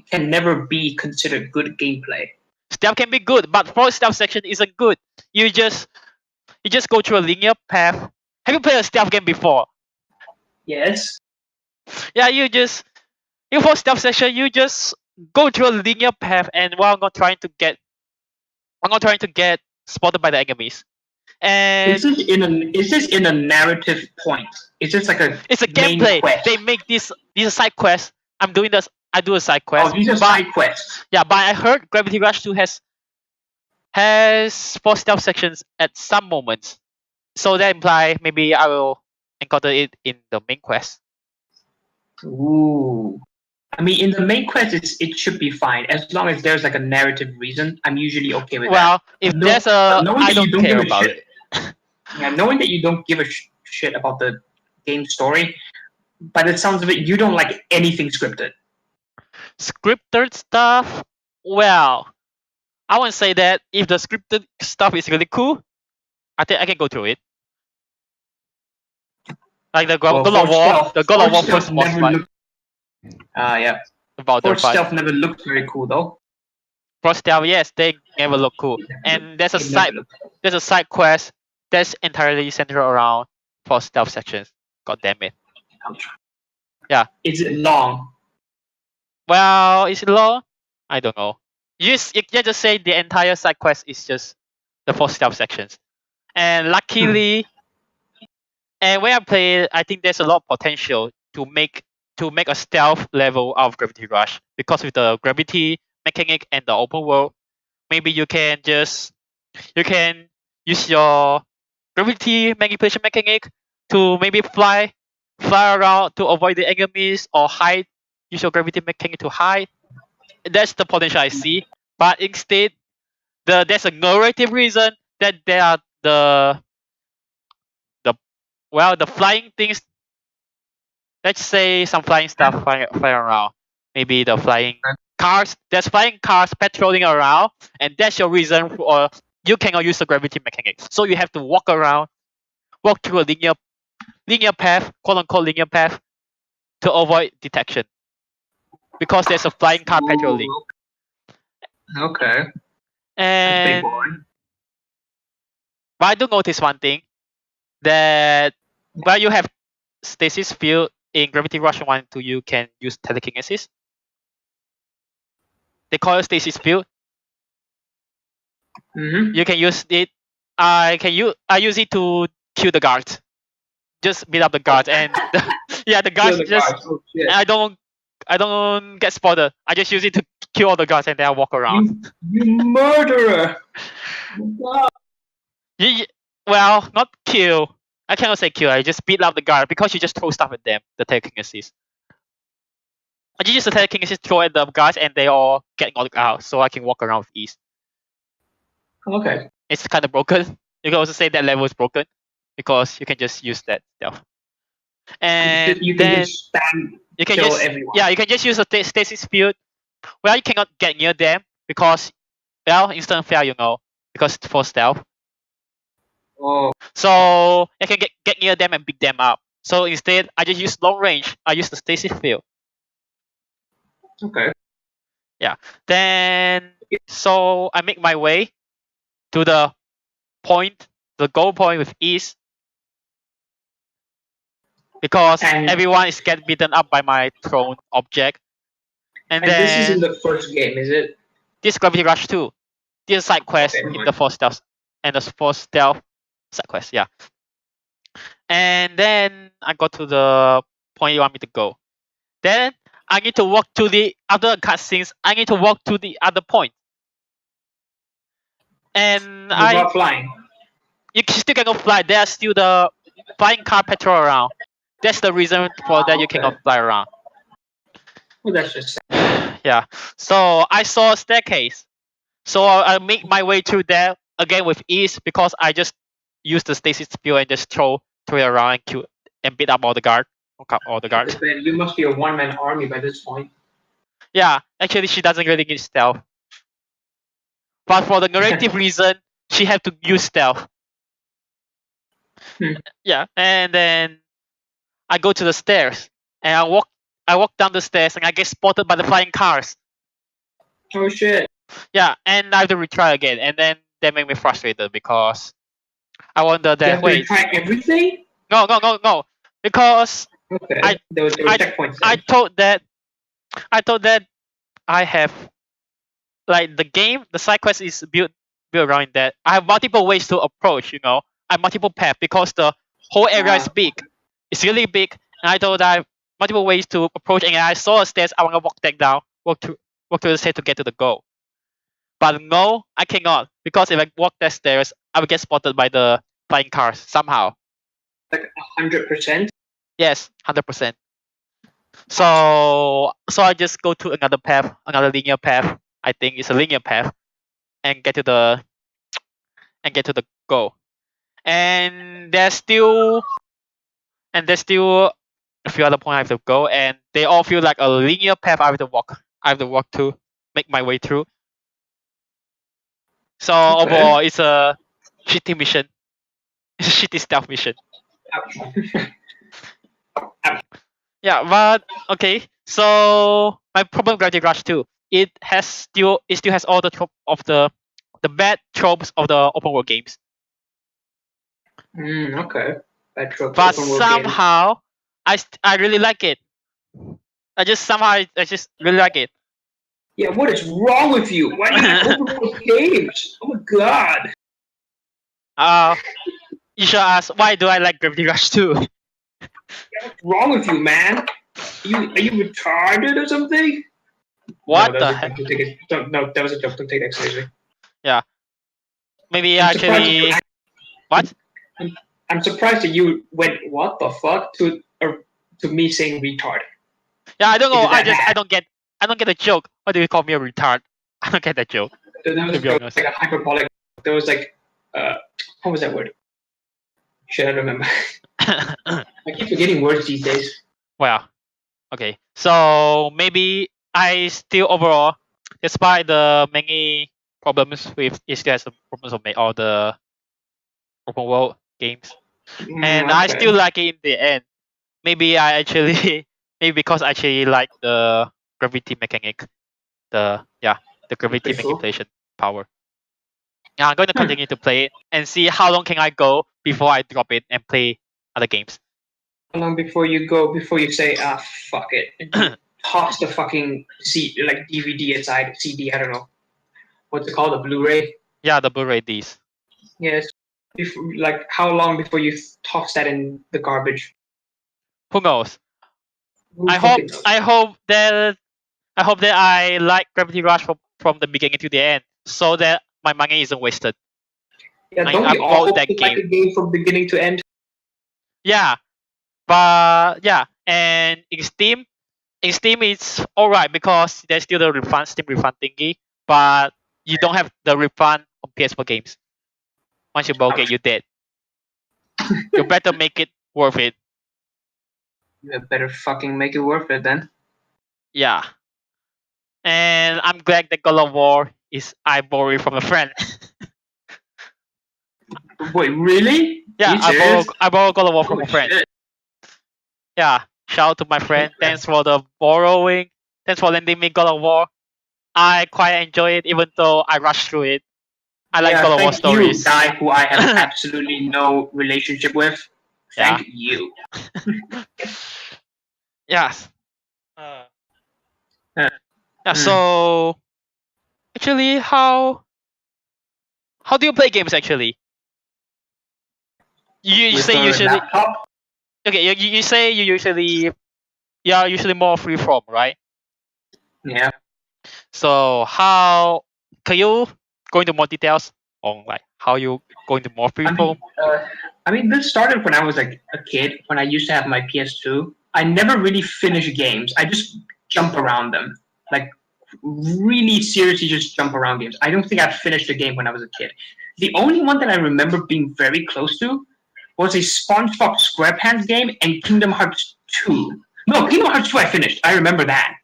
can never be considered good gameplay? Stealth can be good, but for stealth section isn't good. You just go through a linear path. Have you played a stealth game before? Yes. Yeah, for stealth section you just go through a linear path and while not trying to get spotted by the enemies. And is this in a narrative point? Is this like a? It's a gameplay. Quest? They make these side quests. I do a side quest. Oh, these are side quests. Yeah, but I heard Gravity Rush 2 has 4 stealth sections at some moments. So that implies maybe I will encounter it in the main quest. Ooh. I mean, in the main quest, it should be fine as long as there's like a narrative reason. I'm usually okay with that. Well, if there's I don't care about it. Yeah, knowing that you don't give a shit about the game story, by the sounds of it, you don't like anything scripted. Scripted stuff? Well, I won't say that. If the scripted stuff is really cool, I think I can go through it. Like the God of War, the God of War first boss fight. Yeah. About Force stealth never looked very cool though. Force stealth, yes, they never look cool. And there's a side quest that's entirely centered around Force stealth sections. God damn it. Yeah. Is it long? Well, is it long? I don't know. You just say the entire side quest is just the 4 stealth sections. And luckily, and when I play it, I think there's a lot of potential to make a stealth level of Gravity Rush, because with the gravity mechanic and the open world, maybe you can use your gravity manipulation mechanic to maybe fly around to avoid the enemies or hide use your gravity mechanic to hide. That's the potential I see. But instead, there's a narrative reason that there are the flying things. Let's say some flying stuff flying around. Maybe the flying cars. There's flying cars patrolling around, and that's your reason for you cannot use the gravity mechanics. So you have to walk through a linear path, quote unquote linear path, to avoid detection. Because there's a flying car patrolling. Okay. And but I do notice one thing, that while you have stasis field in Gravity Rush 1 and 2, you can use telekinesis. They call it stasis field. Mm-hmm. You can use it. I use it to kill the guards. Just beat up the guards, and the guards just. Oh, shit. I don't get spotted. I just use it to kill all the guards, and then I walk around. You murderer! Well, not kill. I cannot say kill. I just beat up the guard because you just throw stuff at them. The telekinesis. I just use the telekinesis throw at the guards, and they all get knocked out, so I can walk around with ease. Okay. It's kind of broken. You can also say that level is broken because you can just use that stuff. And you then just spam you can kill just everyone. you can just use a stasis field. Well, you cannot get near them because instant fail, because it's for stealth. Oh. So I can get near them and beat them up. So instead, I just use long range. I use the stasis field. Okay. Yeah. Then so I make my way to the goal point with ease. Because everyone is getting beaten up by my thrown object. And then this is in the first game, is it? This is Gravity Rush 2. This is side quest in the 4 stealth and the 4 stealth side quest, yeah. And then I go to the point you want me to go. Then I need to walk to the other cutscenes. I need to walk to the other point. And not flying. You still cannot fly. There's still the flying car patrol around. That's the reason for that you cannot fly around. Well, that's just yeah. So I saw a staircase. So I make my way through there again with ease because I just use the stasis field and just throw it around and beat up all the guards. You must be a one-man army by this point. Yeah, actually she doesn't really need stealth. But for the narrative reason, she had to use stealth. Yeah, and then I go to the stairs and I walk down the stairs and I get spotted by the flying cars. Oh shit. Yeah, and I have to retry again, and then that made me frustrated because I wonder that wait. Retry everything? No. Because there were checkpoints. I thought that I have the side quest is built around that. I have multiple ways to approach, I have multiple paths because the whole area is big. It's really big, and I thought I have multiple ways to approach, and I saw a stairs, I want to walk that down, walk to the stairs to get to the goal. But no, I cannot, because if I walk that stairs, I will get spotted by the flying cars somehow. Like 100%? Yes, 100%. So I just go to another path, another linear path. I think it's a linear path, and get to the goal. And there's still a few other points I have to go, and they all feel like a linear path I have to walk. To make my way through. So overall, it's a shitty mission. It's a shitty stealth mission. Yeah, but okay. So my problem with Gravity Rush 2, it still has all the trope of the bad tropes of the open world games. Okay. Bad tropes. But somehow, I really like it. I just really like it. Yeah, what is wrong with you? Why do you like open world games? Oh my god. You should ask, why do I like Gravity Rush 2? Yeah, what's wrong with you, man? Are you retarded or something? What the heck? No, that was a joke. Don't take that seriously. Yeah. Maybe actually. What? I'm surprised that you went, what the fuck, to me saying retarded. Yeah, I don't know. Is it that I bad? don't get the joke. Why do you call me a retard? I don't get that joke. There To was, be there was honest. like a hyperbolic. There was like, uh, what was that word? Should I remember? I keep forgetting words these days. Well, okay. So maybe I still overall, despite the many problems with HDS, problems of all the open world games, and I Okay. still like it in the end. Maybe I actually, maybe because I actually like the gravity mechanic, the That's gravity pretty cool. manipulation power. Yeah, I'm going to Hmm. continue to play it and see how long can I go before I drop it and play other games. How long before you go? Before you say, fuck it, and you toss the fucking like DVD aside, CD. I don't know what's it called, a Blu-ray. Yeah, the Blu-ray disc. Yes. Like how long before you toss that in the garbage? Who knows? Who fucking knows? I hope that I like Gravity Rush from the beginning to the end, so that my money isn't wasted. Yeah, don't I we all bought hope that to like game. a game from beginning to end? Yeah, but yeah, and in Steam it's alright because there's still the refund Steam refund thingy, but you don't have the refund on PS4 games. Once you broke it, Ouch. you dead. You better make it worth it. You better fucking make it worth it then. Yeah, and I'm glad that God of War is I borrowed from a friend. Wait, really? Are Yeah, you serious? I borrowed God of War from Holy a friend. shit. Yeah, shout out to my friend. Okay. Thanks for the borrowing. Thanks for lending me God of War. I quite enjoy it, even though I rushed through it. I like Yeah, God of War thank you, stories. guy who I have absolutely no relationship with. Yeah. Thank you. Yes. Uh, Uh, yeah. hmm. So actually, how do you play games? Actually, you With say a usually laptop? okay. You say you are usually more free form, right? Yeah. So how can you go into more details on like how you go into more free I form? mean, this started when I was like a kid. When I used to have my PS2, I never really finished games. I just jump around them, like really seriously, just jump around games. I don't think I finished a game when I was a kid. The only one that I remember being very close to was a SpongeBob SquarePants game and Kingdom Hearts 2. No, Kingdom Hearts 2 I finished. I remember that.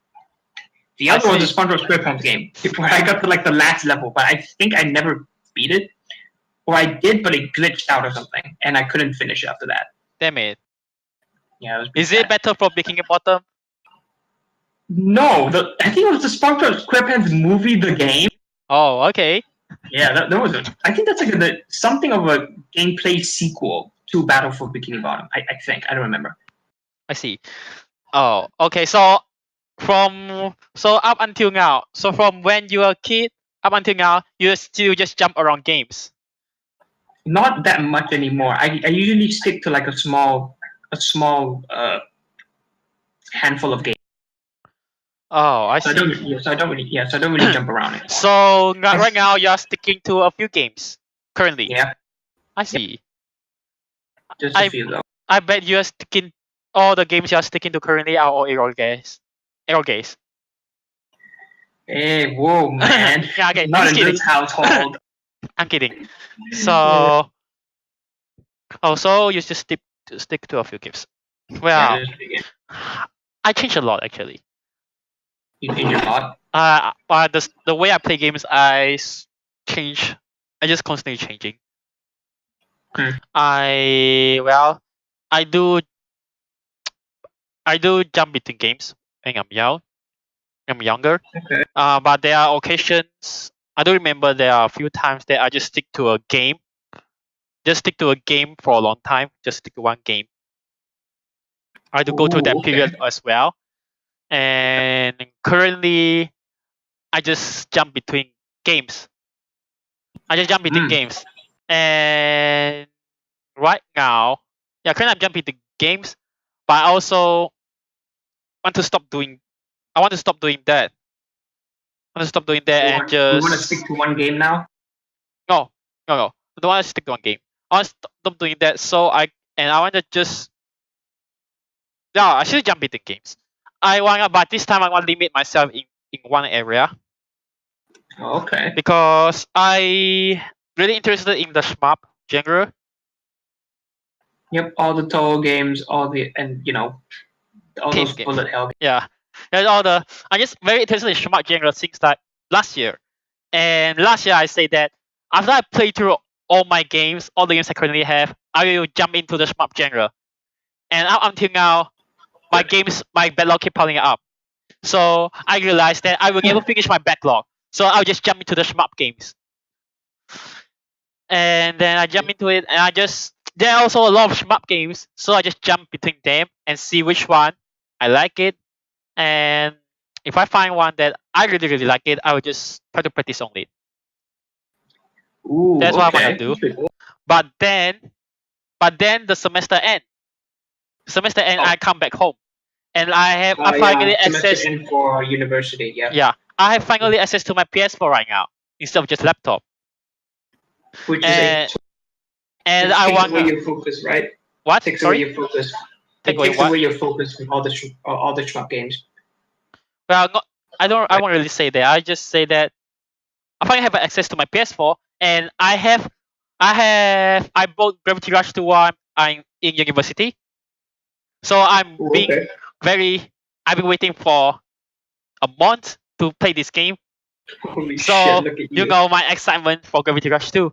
The I other was see. a SpongeBob SquarePants game where I got to like the last level, but I think I never beat it. Or I did, but it glitched out or something, and I couldn't finish after that. Damn it. Yeah, it was pretty Is it sad. better for Bikini Bottom? No, I think it was the SpongeBob SquarePants movie, the game. Oh, okay. Yeah, that was a. I think that's like something of a gameplay sequel to Battle for Bikini Bottom. I think I don't remember. I see. Oh, okay. So up until now, so from when you were a kid up until now, you still just jump around games. Not that much anymore. I usually stick to like a small handful of games. Oh, I So I don't. see. Yeah, so I don't really. Yeah, so I don't really jump around anymore. So I, right now you're sticking to a few games currently. yeah, I yeah, see. just a I few though. I bet you're sticking all the games you're sticking to currently are all error games. Error games. Hey, whoa, man! Yeah, okay. I'm Not just in kidding. this household. I'm kidding. Yeah, So also you just stick to a few games. yeah, Well, just a few games. I change a lot actually. You change your thought. But the way I play games, change. I just constantly changing. Hmm. I well, I do I do jump between games when I'm younger. Okay. But there are occasions. I do remember there are a few times that I just stick to a game. Just stick to a game for a long time. Just stick to one game. I do go through Ooh, that okay. period as well. And currently, I just jump between games. I just jump between Hmm. games. And right now, yeah, currently I'm jumping to games, but I also want to stop doing. I want to stop doing that. I want to stop doing that and You want to just stick to one game now? no, no. I don't want to stick to one game. I want to stop doing that. So I want to just yeah, I should jump between games. I want, but this time I want to limit myself in one area Okay. because I really interested in the shmup genre. Yep. All the Toho games, all Cave those games. bullet hell games. Yeah, and all the I'm just very interested in shmup genre since like last year. And last year I say that after I play through all my games, all the games I currently have, I will jump into the shmup genre. And up until now, my backlog keep piling up. So I realized that I will never finish my backlog. So I'll just jump into the shmup games. And then I jump into it, and there are also a lot of shmup games, so I just jump between them and see which one I like it. And if I find one that I really really like it, I will just try to practice on it. Ooh, That's what I wanna okay. do. But then the semester end. Semester end, Oh. I come back home, and I Yeah, finally semester access. end for university. Yeah. Yeah, I have finally access to my PS4 right now instead of just laptop. Which is And which I takes want away your focus, right? what? Takes away Sorry, your focus. take It away takes what? away your focus from all the shmup games. Well, not, I don't. I won't really say that. I just say that I finally have access to my PS4, and I bought Gravity Rush 2 while I'm in university. So Ooh, okay. I've been waiting for a month to play this game. Holy So shit! Look at you you. know my excitement for Gravity Rush 2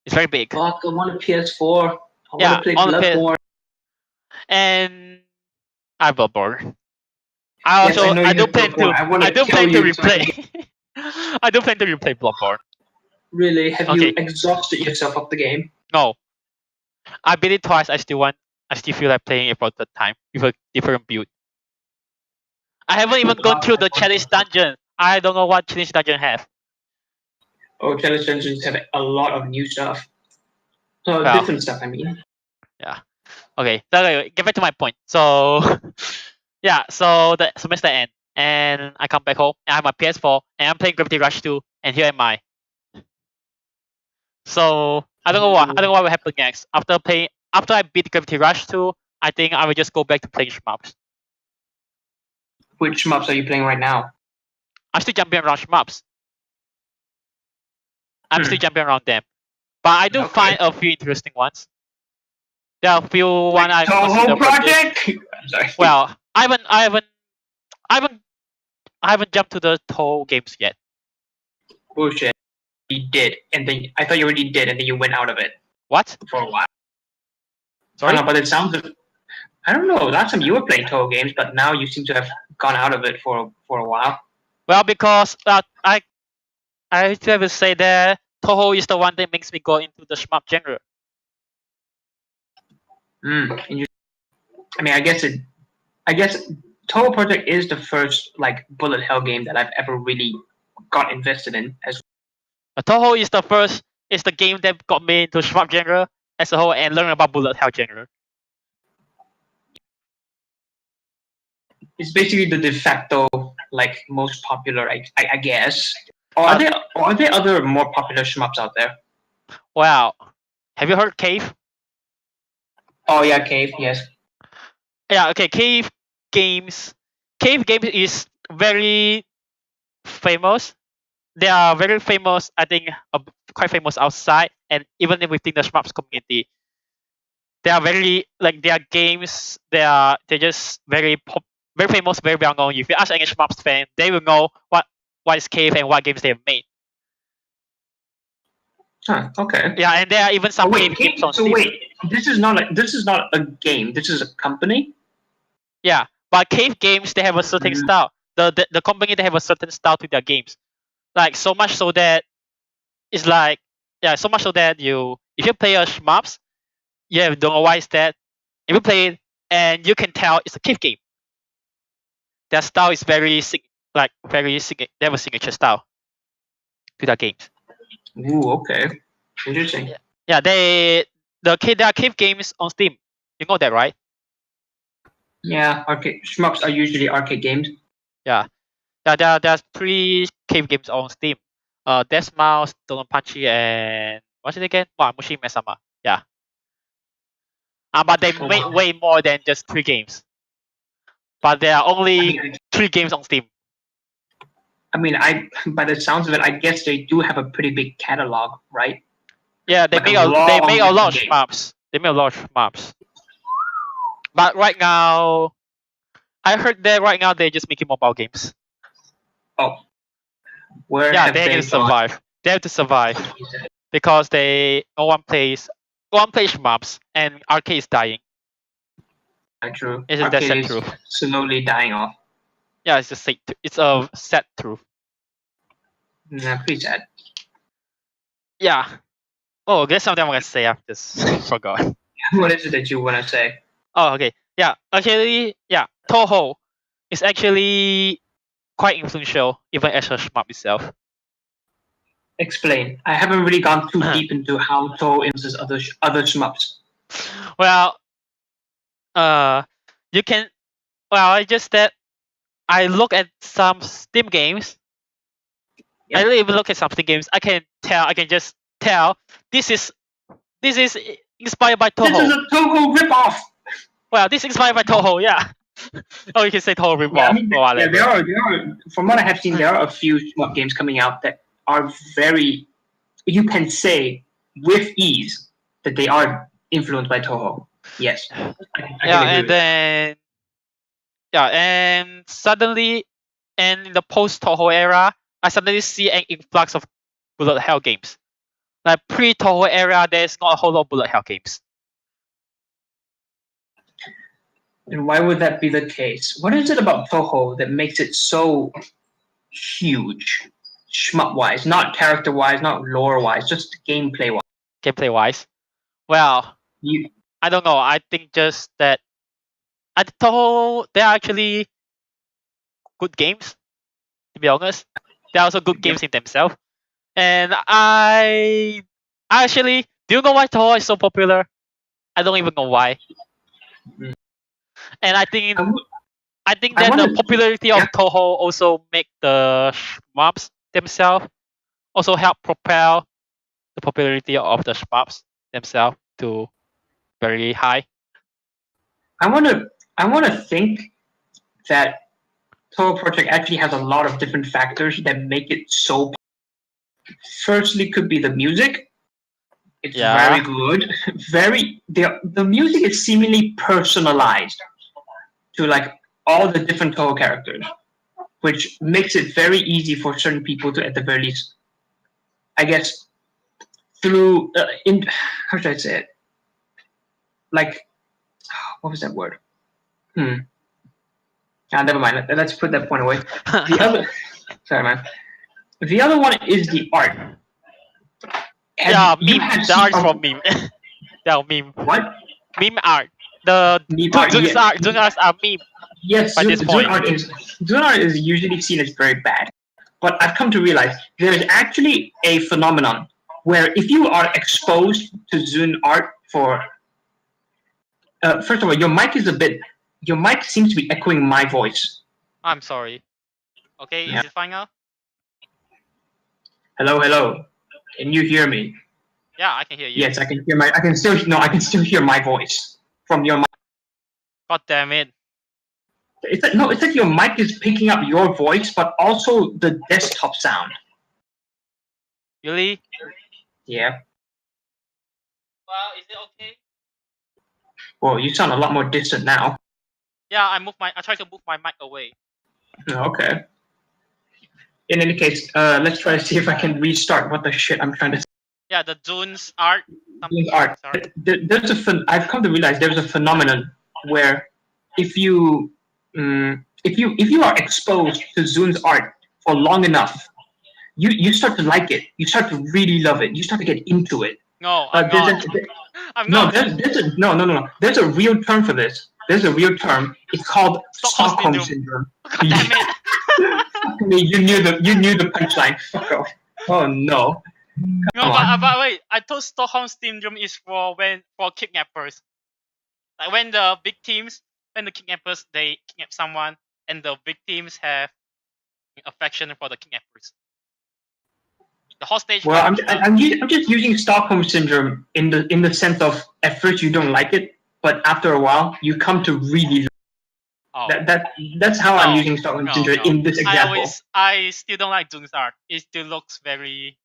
is very big. Fuck! I want a PS4. I want Yeah, to play on the Bloodborne. and I Bloodborne. I Yes, I also know I you do have plan to Bloodborne. I want I to do kill plan to you so I can get. replay. I do plan to replay Bloodborne. Really? Have Okay. you exhausted yourself of the game? No, I beat it twice. I still feel like playing it for the time with a different build. I haven't even gone through the challenge dungeon. I don't know what challenge dungeon have. Oh, challenge dungeons have a lot of new stuff. Well, Different stuff. I mean. yeah. Okay. So anyway, get back to my point. So yeah. So the semester end, and I come back home, and I have my PS4, and I'm playing Gravity Rush 2, and here am I. So I don't know what will happen next after I beat Gravity Rush 2. I think I will just go back to playing shmups. Which shmups are you playing right now? I'm still jumping around shmups. I'm still jumping around them, but I do find a few interesting ones. There are a few one I consider Toho Project. I'm sorry. Well, I haven't jumped to the Toho games yet. Bullshit. You did, and then I thought you already did, and then you went out of it. What? For a while. Sorry? I don't know, but it sounds. I don't know. Last time you were playing Toho games, but now you seem to have gone out of it for a while. Well, because I still have to say that Toho is the one that makes me go into the shmup genre. I mean, I guess Toho Project is the first like bullet hell game that I've ever really got invested in. Toho is the game that got me into shmup genre as a whole and learn about bullet hell genre. It's basically the de facto like most popular, I guess. Or are there other more popular shmups out there? Wow, have you heard Cave? Oh yeah, Cave. Yes. Yeah. Okay. Cave games. Cave games is very famous. They are very famous. I think quite famous outside and even within the shmups community. They are very like their games. They're just very famous, very well known. If you ask any shmups fan, they will know what is Cave and what games they have made. Huh, okay. Yeah, and there are even some Cave games on Steam. Wait, this is not a game. This is a company. Yeah, but Cave games they have a certain style. The company they have a certain style to their games, like so much so that it's like so much so that if you play a shmups, you don't know why is that. If you play it and you can tell it's a Cave game. Their style is they have a signature style to their games. Ooh, okay, interesting. Yeah, there are Cave games on Steam. You know that, right? Yeah, arcade shmups are usually arcade games. Yeah, there's 3 Cave games on Steam. Death Mouse, Don't Punchy, and what's it again? Mushi Mesama. Yeah. But they made way more than just 3 games. but there are I only mean, 3 games on Steam. by the sounds of it, I guess they do have a pretty big catalog, right? Yeah, they Like make a they long make a list lot of of games. maps. They make a lot of maps. But right now, I heard that right now they're just making mobile games. Oh, where Yeah, have they have they to gone? survive. They have to survive because no one plays maps and arcade is dying. True. It's a Arcade sad is truth. slowly dying off. Yeah, it's a sad truth. Pretty sad. Yeah. Oh, there's something I'm gonna say. I just forgot. What is it that you want to say? Oh, okay. Yeah, actually, yeah, Toho is actually quite influential, even as a shmup itself. Explain. I haven't really gone too deep into how Toho influences other shmups. Well, you can. Well, I just that I look at some Steam games. Yep. I don't even look at some Steam games. I can just tell this is inspired by Toho. This is a Toho ripoff. Well, this is inspired by Toho. Yeah. Oh, you can say Toho ripoff. Yeah, I mean, or whatever. there are. From what I have seen, there are a few shmup games coming out that are very. You can say with ease that they are influenced by Toho. Yes. I Yeah, can agree and with that. then and suddenly, and in the post Toho era, I suddenly see an influx of bullet hell games. Like pre Toho era, there's not a whole lot of bullet hell games. And why would that be the case? What is it about Toho that makes it so huge, shmup wise, not character wise, not lore wise, just gameplay wise? Gameplay wise, well, You I don't know. I think just that at Toho, they're actually good games. To be honest, they're also good games in themselves. And I actually, do you know why Toho is so popular? I don't even know why. Mm. And I think I that the wanna- popularity of yeah. Toho also make the shmups themselves also help propel the popularity of the shmups themselves to very high. I wanna think that Toho Project actually has a lot of different factors that make it so. Firstly, could be the music. It's Yeah. very good. The music is seemingly personalized to like all the different Toho characters, which makes it very easy for certain people to, at the very least, I guess, through how should I say it? Like, what was that word? Never mind. Let's put that point away. The other, sorry, man. The other one is the art. Yeah, You meme. had The art seen- from meme. Yeah, meme. What? Meme art. The Meme art, Zun's yeah. art. Zun's arts are meme. Yes, By this point. Zun art is usually seen as very bad. But I've come to realize there is actually a phenomenon where if you are exposed to Zun art for first of all, your mic seems to be echoing my voice. I'm sorry. Okay, Yeah. is it fine now? Hello. Can you hear me? Yeah, I can hear you. Yes, I can hear I can still hear my voice from your mic. God damn it. It's like your mic is picking up your voice, but also the desktop sound. Really? Yeah. Well, is it okay? Well, you sound a lot more distant now. Yeah, I tried to move my mic away. Okay. In any case, let's try to see if I can restart what the shit I'm trying to say. Yeah, the Zun's art. Zun's art. I've come to realize there's a phenomenon where if you are exposed to Zun's art for long enough, you start to like it. You start to really love it. You start to get into it. No, I'm not. I'm not. No. There's a real term for this. There's a real term. It's called Stockholm Stockholm syndrome. syndrome. God damn it. You knew the punchline. Fuck off. Oh no. No, Come on. but wait. I thought Stockholm syndrome is for kidnappers. Like when the kidnappers they kidnap someone, and the victims have affection for the kidnappers. The hostage. Well, I'm just using Stockholm syndrome in the sense of at first you don't like it, but after a while you come to really. Oh. That's how I'm No, using stock no, ginger no. in this example. I still don't like Jun's art. It still looks very.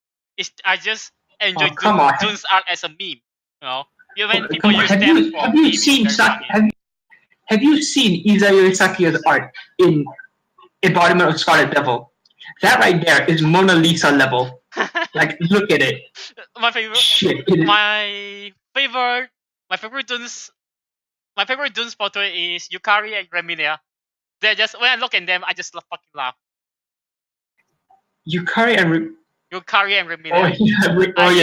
I just enjoy Oh, come on. Jun's art as a meme. You know, even people Come on. use them for Have you meme. It's seen very funny. have you seen Isayo Saki's art in Embodiment of Scarlet Devil? That right there is Mona Lisa level. Like, look at it. my favorite. Shit. It is. My favorite. My favorite Jun's photo is Yukari and Remilia. They just when I look at them, I just fucking laugh. Yukari and Yukari and Remilia.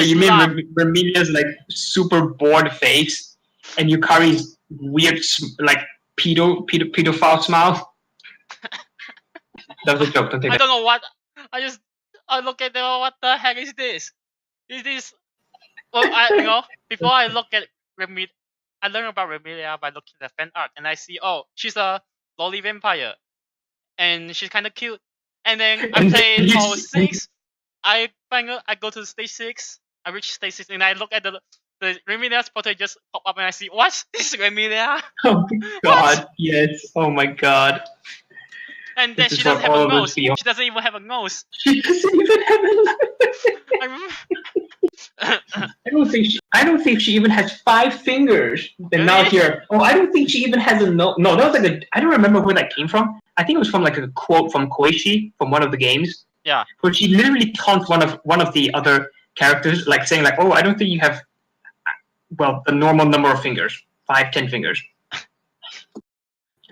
you mean Remilia's like super bored face, and Yukari's weird like pedophile smile. That was a joke. Don't take I that. don't know what. I look at them. What the heck is this? Is this? Well, before I look at Remilia, I learned about Remilia by looking at fan art, and I see, oh, she's a lolly vampire, and she's kind of cute. And then I play Tower 6. I go to stage 6. I reach stage 6, and I look at the Remilia's photo just pop up, and I see, what? This is Remilia? Oh my god! Yes. Oh my god. And then she doesn't have a nose. She doesn't even have a nose. She doesn't even have a nose. I don't think she even has 5 fingers. And now here, I don't think she even has a nose. No, that was like I don't remember where that came from. I think it was from like a quote from Koichi from one of the games. Yeah. Where she literally taunts one of the other characters, like saying like, "Oh, I don't think you have, well, the normal number of fingers, 5, 10 fingers."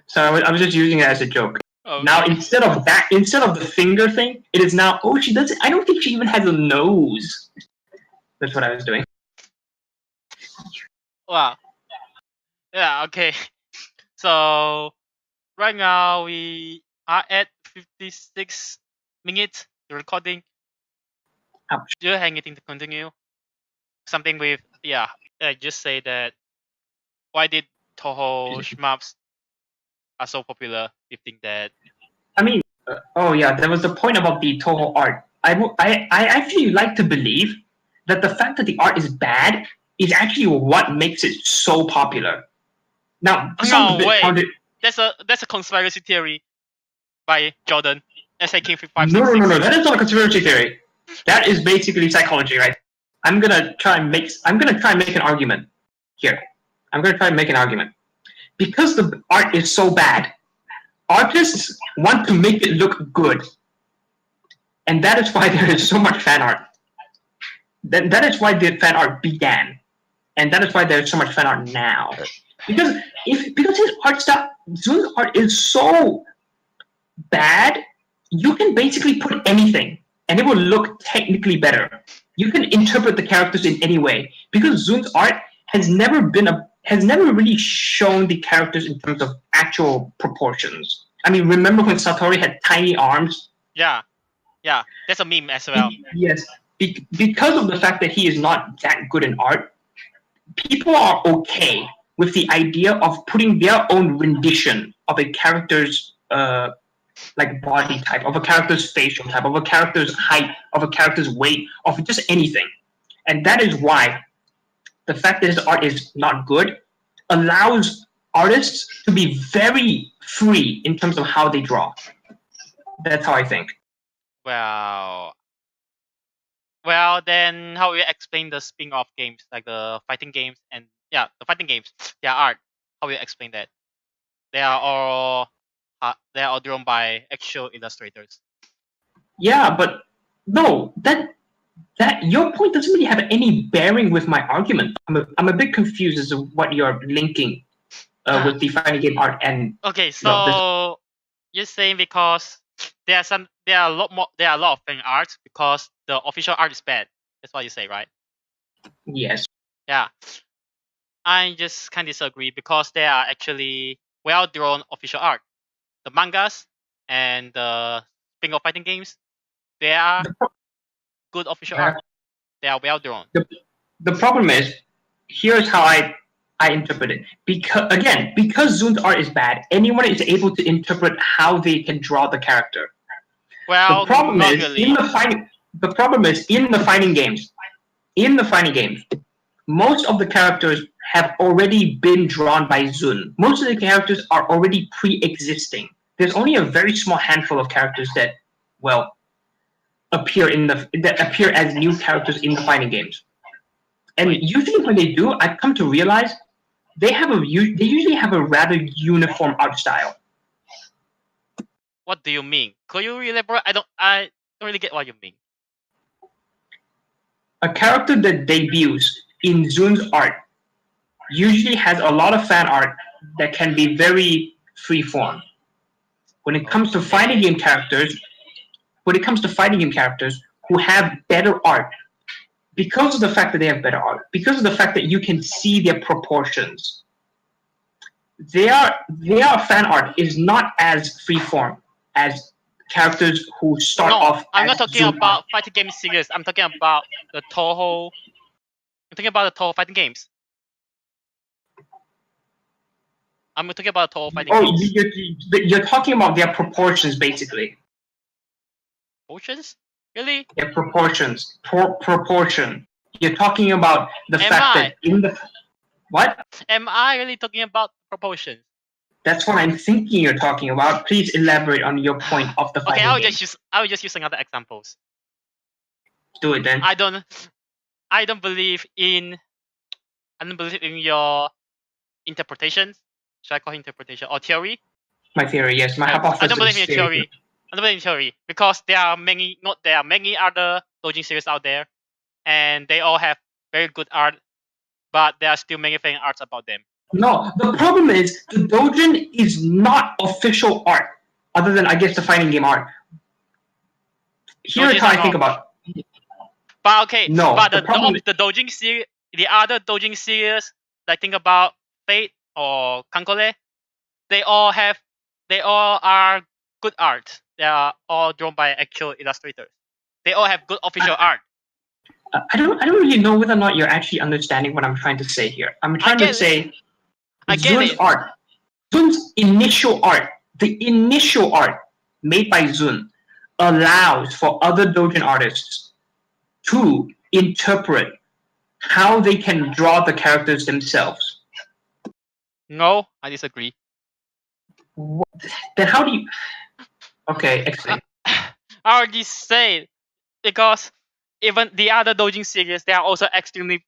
So I was just using it as a joke. Okay. Now instead of the finger thing, it is now, oh, she doesn't. I don't think she even has a nose. That's what I was doing. Wow. Yeah. Okay. So right now we are at 56 minutes recording. Ouch. Do you have anything to continue? Something with just say that why did Toho shmups are so popular? You think that? I mean, there was the point about the Toho art. I actually like to believe that the fact that the art is bad is actually what makes it so popular. Now, that's a conspiracy theory by Jordan. SAK556. No, that is not a conspiracy theory. That is basically psychology, right? I'm gonna try and make an argument here. I'm gonna try and make an argument. Because the art is so bad, artists want to make it look good. And that is why there is so much fan art. That is why the fan art began. And that is why there is so much fan art now. Because his art style, Zun's art is so bad, you can basically put anything and it will look technically better. You can interpret the characters in any way. Because Zun's art has never really shown the characters in terms of actual proportions. I mean, remember when Satori had tiny arms? Yeah, that's a meme as well. Yes, because of the fact that he is not that good in art, people are okay with the idea of putting their own rendition of a character's like body type, of a character's facial type, of a character's height, of a character's weight, of just anything. And that is why the fact that his art is not good allows artists to be very free in terms of how they draw. That's how I think. Well, then how will you explain the spin-off games, like the fighting games and the fighting games, their art? How will you explain that? They are all drawn by actual illustrators. Yeah, but no, that your point doesn't really have any bearing with my argument. I'm a bit confused as to what you're linking with the fighting game art and. Okay, so you're saying because there are a lot of fan art because the official art is bad. That's what you say, right? Yes. Yeah. I just can't disagree because there are actually well drawn official art. The mangas and the spin-off fighting games, they are good official art. They are well drawn. The problem is, here's how I interpret it. Because Zun's art is bad, anyone is able to interpret how they can draw the character. Well, the problem is in the fighting games. Most of the characters have already been drawn by Zun. Most of the characters are already pre-existing. There's only a very small handful of characters that, well, appear as new characters in the fighting games. And usually when they do, I've come to realize they usually have a rather uniform art style. What do you mean? Could you elaborate? I don't really get what you mean. A character that debuts in Zun's art usually has a lot of fan art that can be very freeform. When it comes to fighting game characters who have better art, because of the fact that they have better art, because of the fact that you can see their proportions, their fan art is not as freeform as characters who start off. I'm not talking about fighting game series. I'm talking about the Toho. I'm talking about the Toho fighting games. I'm talking about Toho fighting games. You're talking about their proportions, basically. Proportions? Really? Their proportions. Proportion. You're talking about the fact that in the... What? Am I really talking about proportions? That's what I'm thinking you're talking about. Please elaborate on your point of the fighting game. I will just use another examples. Do it then. I don't believe in your interpretation. Should I call it interpretation or theory? My theory, yes. My hypothesis. I don't believe in theory. I don't believe in theory because there are many other doujin series out there, and they all have very good art, but there are still many fan arts about them. No, the problem is the doujin is not official art, other than I guess the fighting game art. Here's how I think about it. But okay, no, but the doujin series, the other doujin series, like think about Fate or Kankole, they all are good art. They are all drawn by actual illustrators. They all have good official art. I don't really know whether or not you're actually understanding what I'm trying to say here. I'm trying to say Zun's art, Zun's initial art, the initial art made by Zun allows for other doujin artists to interpret how they can draw the characters themselves. No, I disagree. Then how do you... Okay, explain. I already said, because even the other doujin series, they are also extremely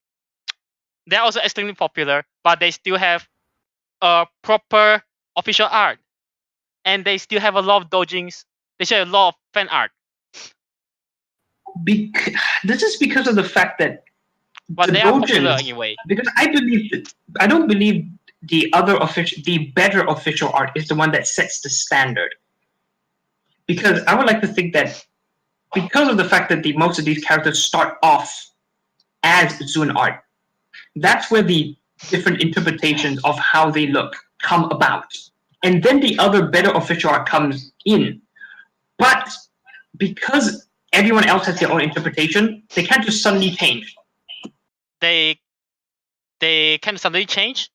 popular, but they still have a proper official art, and they still have a lot of doujins. They show a lot of fan art. This is because of the fact that but they are popular anyway. Because I don't believe the better official art is the one that sets the standard. Because I would like to think that because of the fact that most of these characters start off as Zun art, that's where the different interpretations of how they look come about. And then the other better official art comes in. But because everyone else has their own interpretation, they can't just suddenly change. They can suddenly change?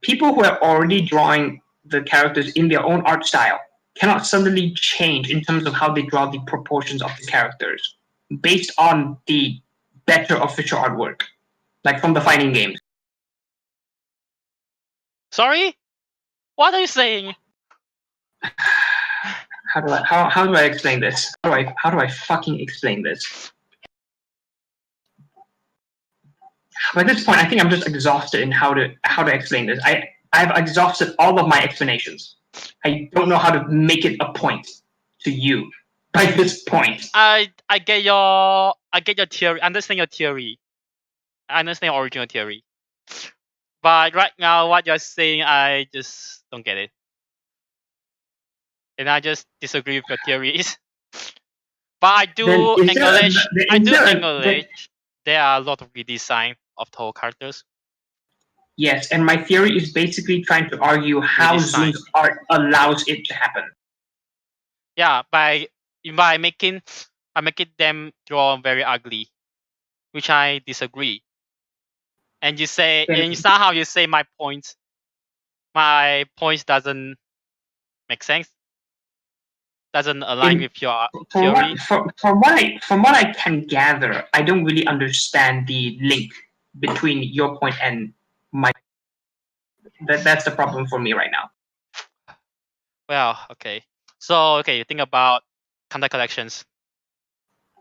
People who are already drawing the characters in their own art style cannot suddenly change in terms of how they draw the proportions of the characters based on the better official artwork, like from the fighting games. Sorry? What are you saying? How do I explain this? How do I fucking explain this? By this point, I think I'm just exhausted in how to explain this. I've exhausted all of my explanations. I don't know how to make it a point to you by this point. I get your theory. I understand your theory. I understand your original theory. But right now, what you're saying, I just don't get it. And I just disagree with your theories. But I do acknowledge there are a lot of redesign of Toho characters. Yes, and my theory is basically trying to argue how Zun's art allows it to happen. Yeah, by making them draw very ugly, which I disagree. And you say, and somehow you say my points doesn't make sense. Doesn't align with your theory. From what I can gather, I don't really understand the link between your point and my. That's the problem for me right now. Well, okay. So you think about contact collections.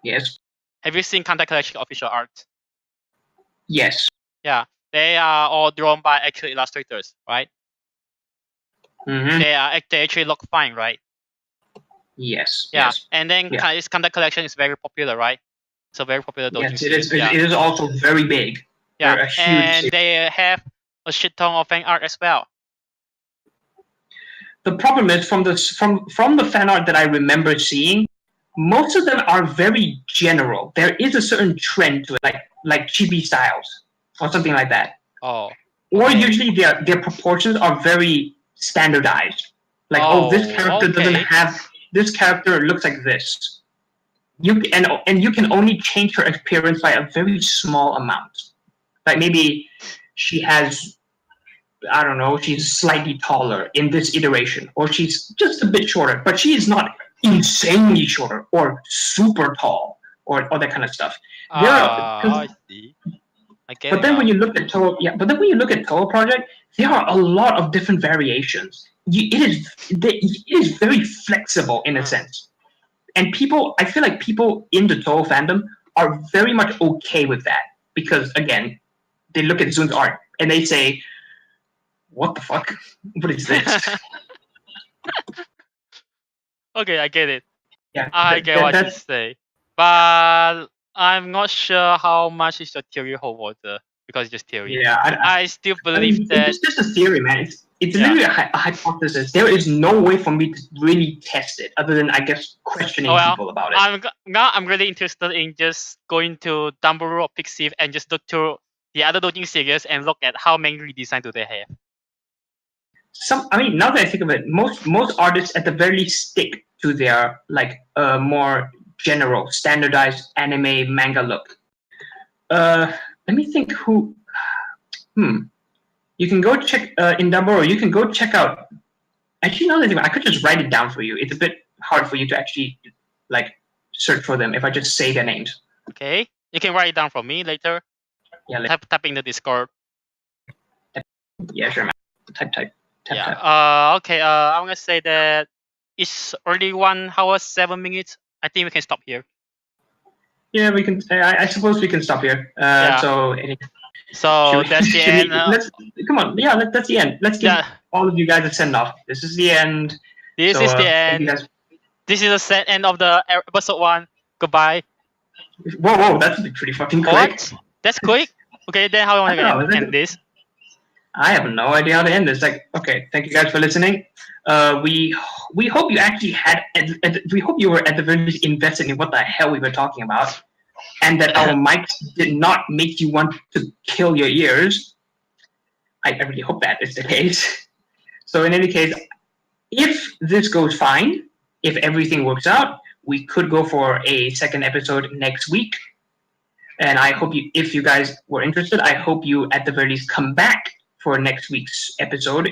Yes. Have you seen contact collection official art? Yes. Yeah, they are all drawn by actual illustrators, right? Mm-hmm. They actually look fine, right? Yes. Yeah, Yes. and then Yeah. this contact collection is very popular, right? So very popular doujin Yes. It series. is. Yeah. It is also very big. Yeah, They're a huge and series. they have a shit ton of fan art as well. The problem is from the fan art that I remember seeing, most of them are very general. There is a certain trend to it, like chibi styles or something like that. Oh. Or Okay. usually their proportions are very standardized. Like, this character doesn't have this character looks like this. And you can only change her appearance by a very small amount. Like maybe she has, I don't know, she's slightly taller in this iteration, or she's just a bit shorter, but she is not insanely shorter or super tall or all that kind of stuff. I see. I get But it then now. when you look at Toho Project, there are a lot of different variations. It is very flexible in a sense, and I feel like people in the Toho fandom are very much okay with that because again, they look at Zun's art and they say, "What the fuck? What is this?" Okay, I get it. Yeah, I get what you say, but I'm not sure how much is your theory hold water because it's just theory. Yeah, I still believe that it's just a theory, man. It's Yeah. literally a hypothesis. There is no way for me to really test it, other than I guess questioning people about it. I'm really interested in just going to Dumbledore or Pixiv and just look through the other doujin series and look at how many redesigns do they have. Now that I think of it, most artists at the very least stick to their more general, standardized anime manga look. Let me think who. You can go check in Dumbledore. You can go check out. Actually, now that I think, I could just write it down for you. It's a bit hard for you to actually search for them if I just say their names. Okay, you can write it down for me later. Yeah. Type in the Discord. Yeah, sure, man. Type. Okay. I'm gonna say that it's already 1 hour 7 minutes. I think we can stop here. Yeah, we can. I suppose we can stop here. So that's the end. Come on. Yeah, that's the end. Let's give all of you guys a send off. This is the end. This is the end. This is the set end of the episode 1. Goodbye. Whoa, that's pretty fucking quick. What? That's quick? Okay, then how do you want to end this? I have no idea how to end this. Okay, thank you guys for listening. We hope you actually we hope you were at the very least invested in what the hell we were talking about, and that our mics did not make you want to kill your ears. I really hope that is the case. So in any case, if this goes fine, if everything works out, we could go for a second episode next week. And I hope if you guys were interested, I hope you at the very least come back for next week's episode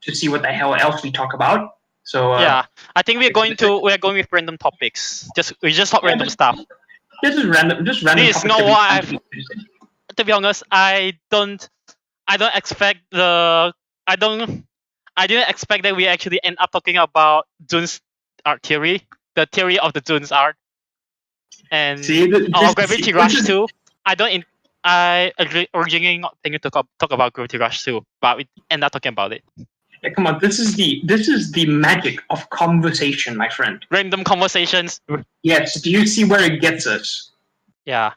to see what the hell else we talk about. So I think we're going with random topics. We just talk random stuff. This is random. Just random. This is not what to be honest, I didn't expect that we actually end up talking about Jun's art theory, the theory of the Jun's art, and Gravity Rush too. I originally not thinking to talk about Gravity Rush too, but we end up talking about it. Yeah, come on, this is the magic of conversation, my friend. Random conversations. Yes. Do you see where it gets us? Yeah.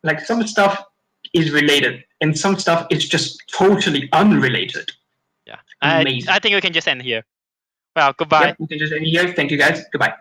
Like some stuff is related, and some stuff is just totally unrelated. Yeah. I think we can just end here. Well, goodbye. Yep, we can just end here. Thank you guys. Goodbye.